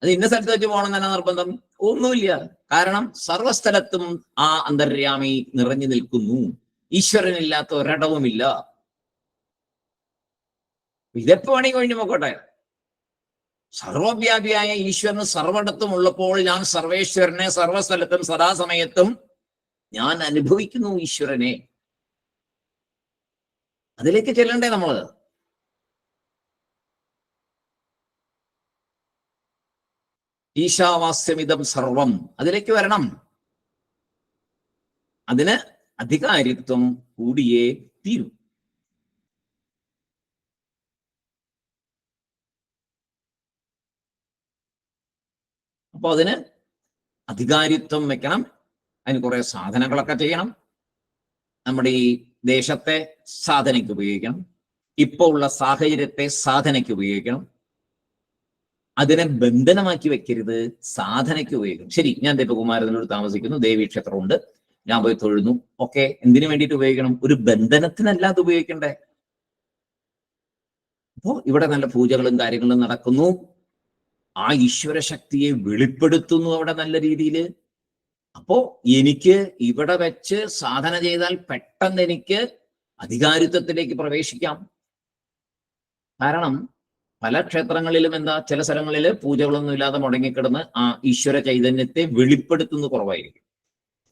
അത് ഇന്ന സ്ഥലത്ത് വെച്ച് പോകണം തന്നെ നിർബന്ധം ഒന്നുമില്ല. കാരണം സർവസ്ഥലത്തും ആ അന്തര്യാമി നിറഞ്ഞു നിൽക്കുന്നു, ഈശ്വരനില്ലാത്ത ഒരിടവുമില്ല. ഇതെപ്പോ വേണമെങ്കിൽ കഴിഞ്ഞു പോക്കോട്ടെ. സർവവ്യാപിയായ ഈശ്വരന് സർവ്വടത്തും ഉള്ളപ്പോൾ ഞാൻ സർവേശ്വരനെ സർവസ്ഥലത്തും സദാസമയത്തും ഞാൻ അനുഭവിക്കുന്നു ഈശ്വരനെ. അതിലേക്ക് ചെല്ലണ്ടേ നമ്മള്? ഈശാവാസ്യമിതം സർവം, അതിലേക്ക് വരണം. അതിന് അധികാരിത്വം കൂടിയേ തീരും. അപ്പൊ അതിന് അധികാരിത്വം വെക്കണം, അതിന് കുറെ സാധനങ്ങളൊക്കെ ചെയ്യണം. നമ്മുടെ ഈ ദേശത്തെ സാധനയ്ക്ക് ഉപയോഗിക്കണം, ഇപ്പോൾ ഉള്ള സാഹചര്യത്തെ സാധനയ്ക്ക് ഉപയോഗിക്കണം. അതിനെ ബന്ധനമാക്കി വെക്കരുത്, സാധനയ്ക്ക് ഉപയോഗിക്കണം. ശരി, ഞാൻ ദേവകുമാരനോട് താമസിക്കുന്നു, ദേവീക്ഷേത്രമുണ്ട്, ഞാൻ പോയി തൊഴുന്നു, ഒക്കെ എന്തിനു വേണ്ടിയിട്ട് ഉപയോഗിക്കണം? ഒരു ബന്ധനത്തിനല്ല അത് ഉപയോഗിക്കണ്ടേ. അപ്പോ ഇവിടെ നല്ല പൂജകളും കാര്യങ്ങളും നടക്കുന്നു, ആ ഈശ്വര ശക്തിയെ വെളിപ്പെടുത്തുന്നു അവിടെ നല്ല രീതിയിൽ. അപ്പോ എനിക്ക് ഇവിടെ വെച്ച് സാധന ചെയ്താൽ പെട്ടെന്ന് എനിക്ക് അധികാരിത്വത്തിലേക്ക് പ്രവേശിക്കാം. കാരണം പല ക്ഷേത്രങ്ങളിലും എന്താ, ചില സ്ഥലങ്ങളിൽ പൂജകളൊന്നും ഇല്ലാതെ മുടങ്ങിക്കിടന്ന് ആ ഈശ്വര ചൈതന്യത്തെ വെളിപ്പെടുത്തുന്നത് കുറവായിരിക്കും.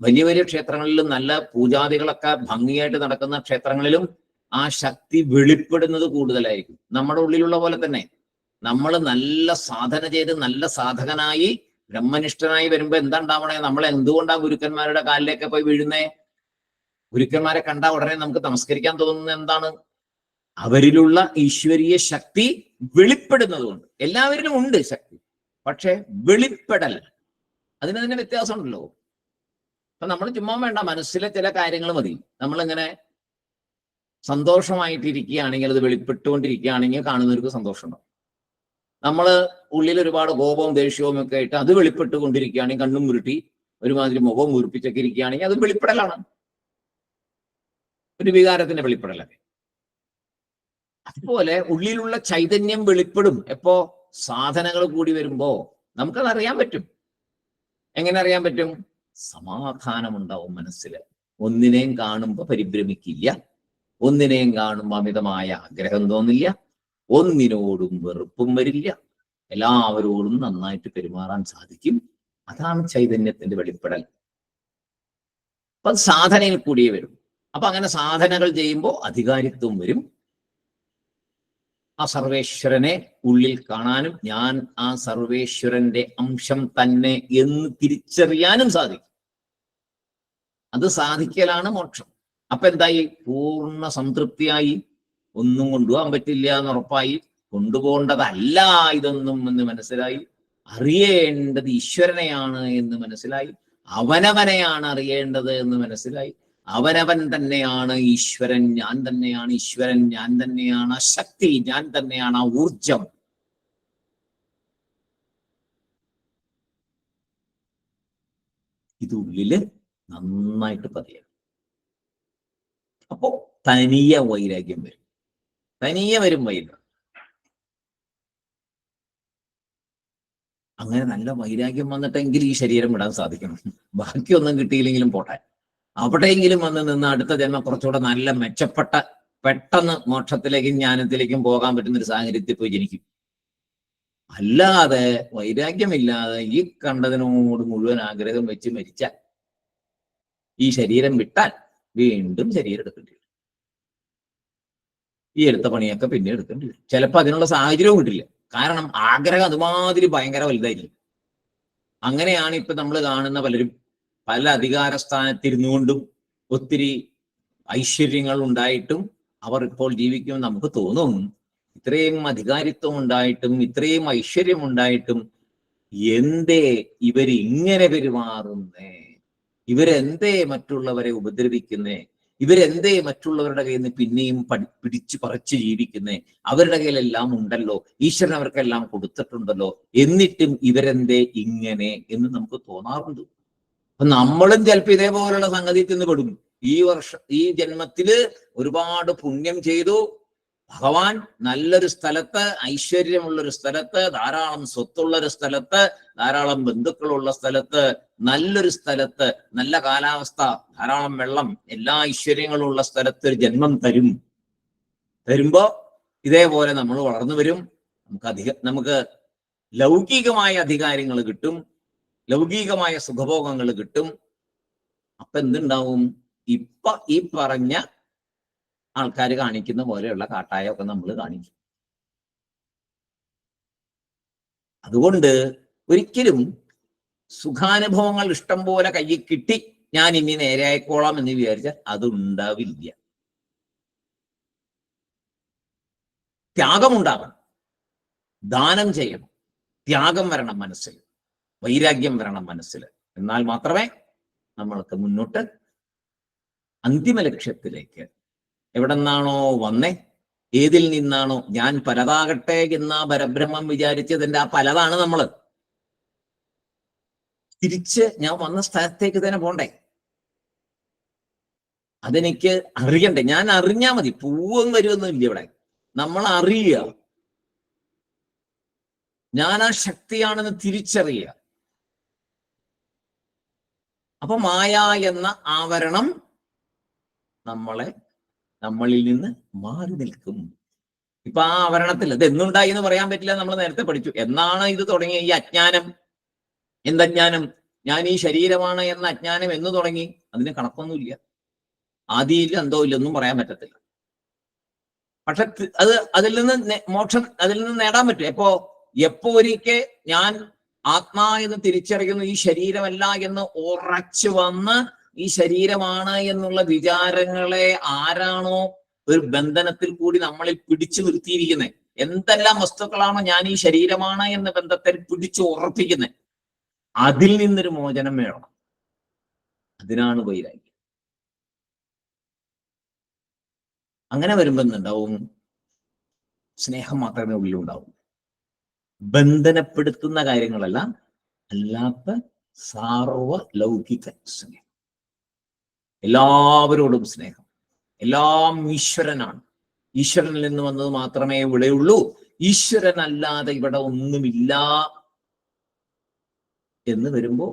വലിയ വലിയ ക്ഷേത്രങ്ങളിലും നല്ല പൂജാദികളൊക്കെ ഭംഗിയായിട്ട് നടക്കുന്ന ക്ഷേത്രങ്ങളിലും ആ ശക്തി വെളിപ്പെടുന്നത് കൂടുതലായിരിക്കും. നമ്മുടെ ഉള്ളിലുള്ള പോലെ തന്നെ നമ്മൾ നല്ല സാധന ചെയ്ത് നല്ല സാധകനായി ബ്രഹ്മനിഷ്ഠനായി വരുമ്പോ എന്താ ഉണ്ടാവണേ? നമ്മൾ എന്തുകൊണ്ടാ ഗുരുക്കന്മാരുടെ കാലിലേക്ക് പോയി വീഴുന്നേ? ഗുരുക്കന്മാരെ കണ്ടാ ഉടനെ നമുക്ക് നമസ്കരിക്കാൻ തോന്നുന്നത് എന്താണ്? അവരിലുള്ള ഈശ്വരീയ ശക്തി വെളിപ്പെടുന്നത് കൊണ്ട്. എല്ലാവരിലും ഉണ്ട് ശക്തി, പക്ഷെ വെളിപ്പെടൽ അതിന് തന്നെ വ്യത്യാസമുണ്ടല്ലോ. അപ്പൊ നമ്മൾ ചുമ്മാ വേണ്ട, മനസ്സിലെ ചില കാര്യങ്ങൾ മതി. നമ്മളിങ്ങനെ സന്തോഷമായിട്ടിരിക്കുകയാണെങ്കിൽ, അത് വെളിപ്പെട്ടുകൊണ്ടിരിക്കുകയാണെങ്കിൽ കാണുന്നവർക്ക് സന്തോഷമുണ്ടാവും. നമ്മള് ഉള്ളിൽ ഒരുപാട് കോപവും ദേഷ്യവും ഒക്കെ ആയിട്ട് അത് വെളിപ്പെട്ടുകൊണ്ടിരിക്കുകയാണെങ്കിൽ, കണ്ണും മുരുട്ടി ഒരുമാതിരി മുഖവും മുറിപ്പിച്ചൊക്കെ ഇരിക്കുകയാണെങ്കിൽ അത് വെളിപ്പെടലാണ്, ഒരു വികാരത്തിന്റെ വെളിപ്പെടലൊക്കെ. അതുപോലെ ഉള്ളിലുള്ള ചൈതന്യം വെളിപ്പെടും എപ്പോ? സാധനകൾ കൂടി വരുമ്പോ നമുക്കത് അറിയാൻ പറ്റും. എങ്ങനെ അറിയാൻ പറ്റും? സമാധാനം ഉണ്ടാവും മനസ്സിൽ. ഒന്നിനെയും കാണുമ്പോ പരിഭ്രമിക്കില്ല, ഒന്നിനെയും കാണുമ്പോൾ അമിതമായ ആഗ്രഹം തോന്നില്ല, ഒന്നിനോടും വെറുപ്പും വരില്ല, എല്ലാവരോടും നന്നായിട്ട് പെരുമാറാൻ സാധിക്കും. അതാണ് ചൈതന്യത്തിന്റെ വെളിപ്പെടൽ. അപ്പൊ അത് സാധനയിൽ കൂടിയേ വരും. അപ്പൊ അങ്ങനെ സാധനകൾ ചെയ്യുമ്പോൾ അധികാരിത്വം വരും. ആ സർവേശ്വരനെ ഉള്ളിൽ കാണാനും ഞാൻ ആ സർവേശ്വരന്റെ അംശം തന്നെ എന്ന് തിരിച്ചറിയാനും സാധിക്കും. അത് സാധിക്കലാണ് മോക്ഷം. അപ്പൊ എന്തായി? പൂർണ്ണ സംതൃപ്തിയായി. ഒന്നും കൊണ്ടുപോകാൻ പറ്റില്ല എന്ന് ഉറപ്പായി. കൊണ്ടുപോകേണ്ടതല്ല ഇതൊന്നും എന്ന് മനസ്സിലായി. അറിയേണ്ടത് ഈശ്വരനെയാണ് എന്ന് മനസ്സിലായി. അവനവനെയാണ് അറിയേണ്ടത് എന്ന് മനസ്സിലായി. അവനവൻ തന്നെയാണ് ഈശ്വരൻ, ഞാൻ തന്നെയാണ് ഈശ്വരൻ, ഞാൻ തന്നെയാണ് ശക്തി, ഞാൻ തന്നെയാണ് ആ ഊർജം. ഇതുള്ളില് നന്നായിട്ട് പതിയാണ്. അപ്പോ തനിയ വൈരാഗ്യം വരും. തനിയെ വരും വൈരാഗ്യം. അങ്ങനെ നല്ല വൈരാഗ്യം വന്നിട്ടെങ്കിൽ ഈ ശരീരം വിടാൻ സാധിക്കണം. ബാക്കിയൊന്നും കിട്ടിയില്ലെങ്കിലും പോട്ടെ, അവിടെയെങ്കിലും വന്ന് നിന്ന് അടുത്ത ജന്മം കുറച്ചുകൂടെ നല്ല മെച്ചപ്പെട്ട, പെട്ടെന്ന് മോക്ഷത്തിലേക്കും ജ്ഞാനത്തിലേക്കും പോകാൻ പറ്റുന്ന ഒരു സാഹചര്യത്തിൽ പോയി ജനിക്കും. അല്ലാതെ വൈരാഗ്യമില്ലാതെ ഈ കണ്ടതിനോട് മുഴുവൻ ആഗ്രഹം വെച്ച് മരിച്ചാൽ, ഈ ശരീരം വിട്ടാൽ വീണ്ടും ശരീരം എടുക്കേണ്ടി വരും. ഈ എടുത്ത പണിയൊക്കെ പിന്നെ എടുക്കേണ്ടി വരും. ചിലപ്പോൾ അതിനുള്ള സാഹചര്യവും കിട്ടില്ല. കാരണം ആഗ്രഹം അതുമാതിരി ഭയങ്കര വലുതായിരിക്കും. അങ്ങനെയാണ് ഇപ്പൊ നമ്മൾ കാണുന്ന പലരും പല അധികാര സ്ഥാനത്തിരുന്നുകൊണ്ടും ഒത്തിരി ഐശ്വര്യങ്ങൾ ഉണ്ടായിട്ടും അവർ ഇപ്പോൾ ജീവിക്കുമെന്ന് നമുക്ക് തോന്നും. ഇത്രയും അധികാരിത്വം ഉണ്ടായിട്ടും ഇത്രയും ഐശ്വര്യം ഉണ്ടായിട്ടും എന്തേ ഇവരിങ്ങനെ പെരുമാറുന്നേ? ഇവരെന്തേ മറ്റുള്ളവരെ ഉപദ്രവിക്കുന്നേ? ഇവരെന്തേ മറ്റുള്ളവരുടെ കയ്യിൽ നിന്ന് പിന്നെയും പിടിച്ചു പറിച്ച് ജീവിക്കുന്നേ? അവരുടെ കയ്യിലെല്ലാം ഉണ്ടല്ലോ, ഈശ്വരൻ അവർക്കെല്ലാം കൊടുത്തിട്ടുണ്ടല്ലോ, എന്നിട്ടും ഇവരെന്തേ ഇങ്ങനെ എന്ന് നമുക്ക് തോന്നാറുണ്ട്. അപ്പൊ നമ്മളും ചിലപ്പോൾ ഇതേപോലുള്ള സംഗതി ചെന്ന് പെടും. ഈ ജന്മത്തില് ഒരുപാട് പുണ്യം ചെയ്തു, ഭഗവാൻ നല്ലൊരു സ്ഥലത്ത്, ഐശ്വര്യമുള്ളൊരു സ്ഥലത്ത്, ധാരാളം സ്വത്തുള്ളൊരു സ്ഥലത്ത്, ധാരാളം ബന്ധുക്കളുള്ള സ്ഥലത്ത്, നല്ലൊരു സ്ഥലത്ത്, നല്ല കാലാവസ്ഥ, ധാരാളം വെള്ളം, എല്ലാ ഐശ്വര്യങ്ങളും ഉള്ള സ്ഥലത്ത് ഒരു ജന്മം തരുമ്പോ ഇതേപോലെ നമ്മൾ വളർന്നു വരും. നമുക്ക് ലൗകികമായ അധികാരങ്ങൾ കിട്ടും, ലൗകികമായ സുഖഭോഗങ്ങൾ കിട്ടും. അപ്പൊ എന്തുണ്ടാവും? ഇപ്പൊ ഈ പറഞ്ഞ ആൾക്കാർ കാണിക്കുന്ന പോലെയുള്ള കാട്ടായൊക്കെ നമ്മൾ കാണിക്കും. അതുകൊണ്ട് ഒരിക്കലും സുഖാനുഭവങ്ങൾ ഇഷ്ടം പോലെ കയ്യിൽ കിട്ടി ഞാൻ ഇനി നേരെ ആയിക്കോളാം എന്ന് വിചാരിച്ചാൽ അതുണ്ടാവില്ല. ത്യാഗമുണ്ടാകണം, ദാനം ചെയ്യണം, ത്യാഗം വരണം മനസ്സിൽ, വൈരാഗ്യം വരണം മനസ്സിൽ. എന്നാൽ മാത്രമേ നമ്മൾക്ക് മുന്നോട്ട് അന്തിമ ലക്ഷ്യത്തിലേക്ക്, എവിടെ നിന്നാണോ വന്നേ, ഏതിൽ നിന്നാണോ ഞാൻ പലതാകട്ടെ എന്ന പരബ്രഹ്മം വിചാരിച്ചതിന്റെ ആ പലതാണ് നമ്മള്. തിരിച്ച് ഞാൻ വന്ന സ്ഥലത്തേക്ക് തന്നെ പോണ്ടേ? അതെനിക്ക് അറിയണ്ടേ? ഞാൻ അറിഞ്ഞാ മതി, പൂവും വരുമൊന്നും ഇല്ല ഇവിടെ. നമ്മൾ അറിയുക, ഞാൻ ആ ശക്തിയാണെന്ന് തിരിച്ചറിയുക. അപ്പൊ മായ എന്ന ആവരണം നമ്മളിൽ നിന്ന് മാറി നിൽക്കും. ഇപ്പൊ ആ ആവരണത്തിൽ അത് എന്നുണ്ടായി എന്ന് പറയാൻ പറ്റില്ല. നമ്മൾ നേരത്തെ പഠിച്ചു. എന്നാണ് ഇത് തുടങ്ങിയ ഈ അജ്ഞാനം? എന്തജ്ഞാനം? ഞാൻ ഈ ശരീരമാണ് എന്ന അജ്ഞാനം എന്ന് തുടങ്ങി? അതിന് കണക്കൊന്നുമില്ല, ആദിയില്ല, എന്തോ ഇല്ല, ഒന്നും പറയാൻ പറ്റത്തില്ല. പക്ഷെ അതിൽ നിന്ന് മോക്ഷം അതിൽ നിന്ന് നേടാൻ പറ്റും. എപ്പോ ഒരിക്കൽ ഞാൻ ആത്മാ എന്ന് തിരിച്ചറിയുന്നു, ഈ ശരീരമല്ല എന്ന് ഉറച്ചു വന്ന് ഈ ശരീരമാണ് എന്നുള്ള വിചാരങ്ങളെ ആരാണോ ഒരു ബന്ധനത്തിൽ കൂടി നമ്മളിൽ പിടിച്ചു നിർത്തിയിരിക്കുന്നത്, എന്തെല്ലാം വസ്തുക്കളാണോ ഞാൻ ഈ ശരീരമാണ് എന്ന ബന്ധത്തിൽ പിടിച്ചു ഉറപ്പിക്കുന്നത്, അതിൽ നിന്നൊരു മോചനം വേണം. അതിനാണ് വൈരാഗ്യം. അങ്ങനെ വരുമ്പോ എന്തുണ്ടാവും? സ്നേഹം മാത്രമേ ഉള്ളിലുണ്ടാവും. ബന്ധനപ്പെടുത്തുന്ന കാര്യങ്ങളല്ല, അല്ലാത്ത സാർവ ലൗകിക സ്നേഹം. എല്ലാവരോടും സ്നേഹം. എല്ലാം ഈശ്വരനാണ്. ഈശ്വരനിൽ നിന്ന് വന്നത് മാത്രമേ ഇവിടെയുള്ളൂ, ഈശ്വരനല്ലാതെ ഇവിടെ ഒന്നുമില്ല എന്ന് വരുമ്പോ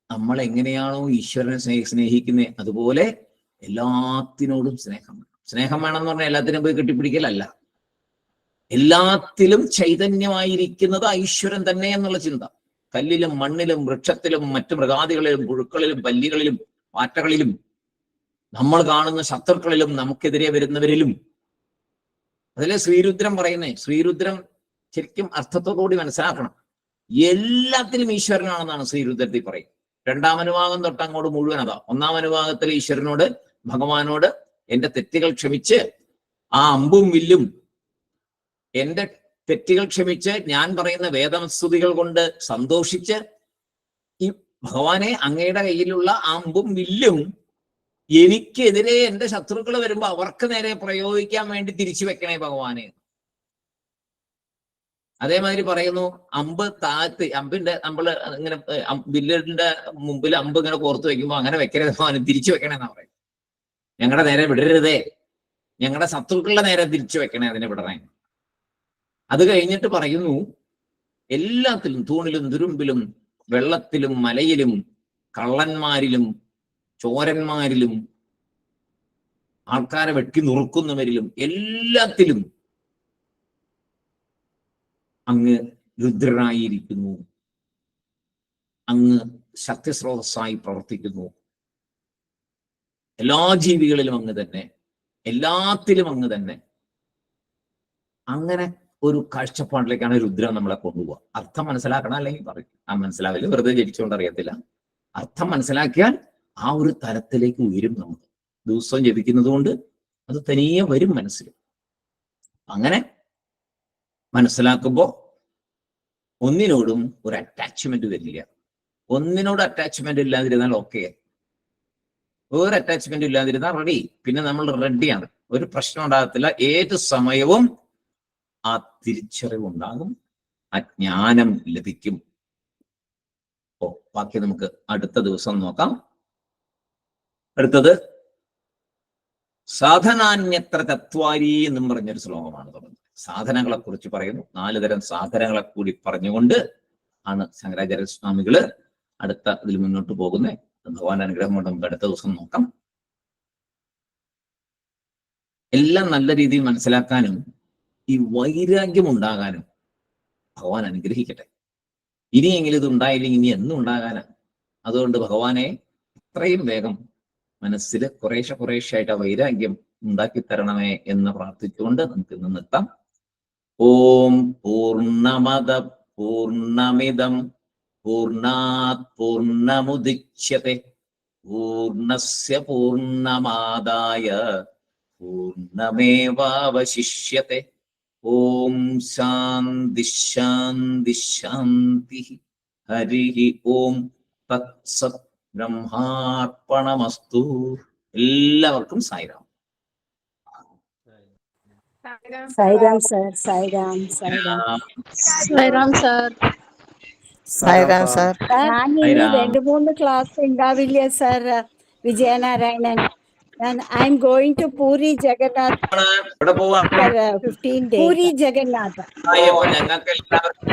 നമ്മൾ എങ്ങനെയാണോ ഈശ്വരനെ സ്നേഹിക്കുന്നത്, അതുപോലെ എല്ലാത്തിനോടും സ്നേഹം വേണം. സ്നേഹം വേണമെന്ന് പറഞ്ഞാൽ എല്ലാത്തിനും പോയി കെട്ടിപ്പിടിക്കലല്ല. എല്ലാത്തിലും ചൈതന്യമായിരിക്കുന്നത് ഈശ്വരൻ തന്നെ എന്നുള്ള ചിന്ത. കല്ലിലും മണ്ണിലും വൃക്ഷത്തിലും മറ്റു മൃഗാദികളിലും പുഴുക്കളിലും പല്ലികളിലും പാറ്റകളിലും നമ്മൾ കാണുന്ന ശത്രുക്കളിലും നമുക്കെതിരെ വരുന്നവരിലും അതിലെ ശ്രീരുദ്രം പറയുന്നേ, ശ്രീരുദ്രം ശരിക്കും അർത്ഥത്തോടുകൂടി മനസ്സിലാക്കണം. എല്ലാത്തിലും ഈശ്വരനാണെന്നാണ് ശ്രീരുദ്രത്തിൽ പറയും. 2-ാം അനുഭാഗം തൊട്ട് അങ്ങോട്ട് മുഴുവൻ അതാ. 1-ാം അനുഭാഗത്തിൽ ഈശ്വരനോട്, ഭഗവാനോട് എന്റെ തെറ്റുകൾ ക്ഷമിച്ച് ആ അമ്പും വില്ലും, എന്റെ തെറ്റുകൾ ക്ഷമിച്ച് ഞാൻ പറയുന്ന വേദസ്തുതികൾ കൊണ്ട് സന്തോഷിച്ച് ഈ ഭഗവാനെ അങ്ങയുടെ കയ്യിലുള്ള ആ അമ്പും വില്ലും എനിക്കെതിരെ എന്റെ ശത്രുക്കൾ വരുമ്പോ അവർക്ക് നേരെ പ്രയോഗിക്കാൻ വേണ്ടി തിരിച്ചു വെക്കണേ ഭഗവാനെ. അതേമാതിരി പറയുന്നു, അമ്പ് താഴ്ത്ത്, അമ്പിന്റെ നമ്മള് ഇങ്ങനെ വില്ലിന്റെ മുമ്പിൽ അമ്പ് ഇങ്ങനെ കോർത്ത് വെക്കുമ്പോ അങ്ങനെ വെക്കരുത് ഭഗവാൻ, തിരിച്ചു വെക്കണേന്നാ പറയും. ഞങ്ങളുടെ നേരെ വിടരുതേ, ഞങ്ങളുടെ ശത്രുക്കളുടെ നേരെ തിരിച്ചു വെക്കണേ, അതിനെ വിടണേ. അത് കഴിഞ്ഞിട്ട് പറയുന്നു, എല്ലാത്തിലും, തൂണിലും തുരുമ്പിലും വെള്ളത്തിലും മലയിലും കള്ളന്മാരിലും ചോരന്മാരിലും ആൾക്കാരെ വെട്ടി നുറുക്കുന്നവരിലും എല്ലാത്തിലും അങ്ങ് രുദ്രനായിരിക്കുന്നു, അങ്ങ് ശക്തിസ്രോതസ്സായി പ്രവർത്തിക്കുന്നു. എല്ലാ ജീവികളിലും അങ്ങ് തന്നെ, എല്ലാത്തിലും അങ്ങ് തന്നെ. അങ്ങനെ ഒരു കാഴ്ചപ്പാടിലേക്കാണ് രുദ്രൻ നമ്മളെ കൊണ്ടുപോവുക. അർത്ഥം മനസ്സിലാക്കണം, അല്ലെങ്കിൽ പറയും ആ മനസ്സിലാവില്ല, വെറുതെ ജനിച്ചുകൊണ്ട് അറിയത്തില്ല. അർത്ഥം മനസ്സിലാക്കിയാൽ ആ ഒരു തലത്തിലേക്ക് ഉയരും. നമുക്ക് ദിവസവും ജപിക്കുന്നത് കൊണ്ട് അത് തനിയെ വരും മനസ്സിൽ. അങ്ങനെ മനസ്സിലാക്കുമ്പോൾ ഒന്നിനോടും ഒരു അറ്റാച്ച്മെന്റ് വരില്ല. ഒന്നിനോട് അറ്റാച്ച്മെന്റ് ഇല്ലാതിരുന്നാൽ ഓക്കെ, ഒരു അറ്റാച്ച്മെന്റ് ഇല്ലാതിരുന്നാൽ റെഡി. പിന്നെ നമ്മൾ റെഡിയാണ്, ഒരു പ്രശ്നം ഉണ്ടാകത്തില്ല. ഏത് സമയവും ആ തിരിച്ചറിവുണ്ടാകും, ആ ജ്ഞാനം ലഭിക്കും. ബാക്കി നമുക്ക് അടുത്ത ദിവസം നോക്കാം. അടുത്തത് സാധനാന്യത്ര തത്വാരി എന്നും പറഞ്ഞൊരു ശ്ലോകമാണ് തുടങ്ങുന്നത്. സാധനങ്ങളെ കുറിച്ച് പറയുന്നു. 4 തരം സാധനങ്ങളെ കൂടി പറഞ്ഞുകൊണ്ട് ആണ് ശങ്കരാചാര്യ സ്വാമികള് അടുത്ത ഇതിൽ മുന്നോട്ട് പോകുന്നത്. ഭഗവാന്റെ അനുഗ്രഹം കൊണ്ട് നമുക്ക് അടുത്ത ദിവസം നോക്കാം. എല്ലാം നല്ല രീതിയിൽ മനസ്സിലാക്കാനും ഈ വൈരാഗ്യം ഉണ്ടാകാനും ഭഗവാൻ അനുഗ്രഹിക്കട്ടെ. ഇനിയെങ്കിലും ഇത് ഉണ്ടായില്ലെങ്കിൽ ഇനി എന്നും ഉണ്ടാകാനാ. അതുകൊണ്ട് ഭഗവാനെ എത്രയും വേഗം മനസ്സിൽ കുറേശ്ശായിട്ട് ആ വൈരാഗ്യം ഉണ്ടാക്കി തരണമേ എന്ന് പ്രാർത്ഥിച്ചുകൊണ്ട് നമുക്ക് ഇന്ന് നിർത്താം. ഓം പൂർണ്ണമദ പൂർണ്ണമിദം പൂർണ്ണാത് പൂർണ്ണമുദിച്യത്തെ പൂർണ്ണസ്യ പൂർണ്ണമാദായ പൂർണ്ണമേവാവശിഷ്യത്തെ. ഓം ശാന്തി ശാന്തി ശാന്തി. ഹരി ഓം തത്സത്. ബ്രഹ്മാർപ്പണമസ്തു. എല്ലാവർക്കും Sairam. Sairam sir. Sairam. Sairam. Sairam sir. Sairam sir. ഞാൻ ഇനി 2-3 ക്ലാസ് ഉണ്ടാവില്ല sir. Vijayanarayanan. I'm going to Puri Jagannath. 15 days. Puri Jagannath. ഞങ്ങൾക്ക് എല്ലാവർക്കും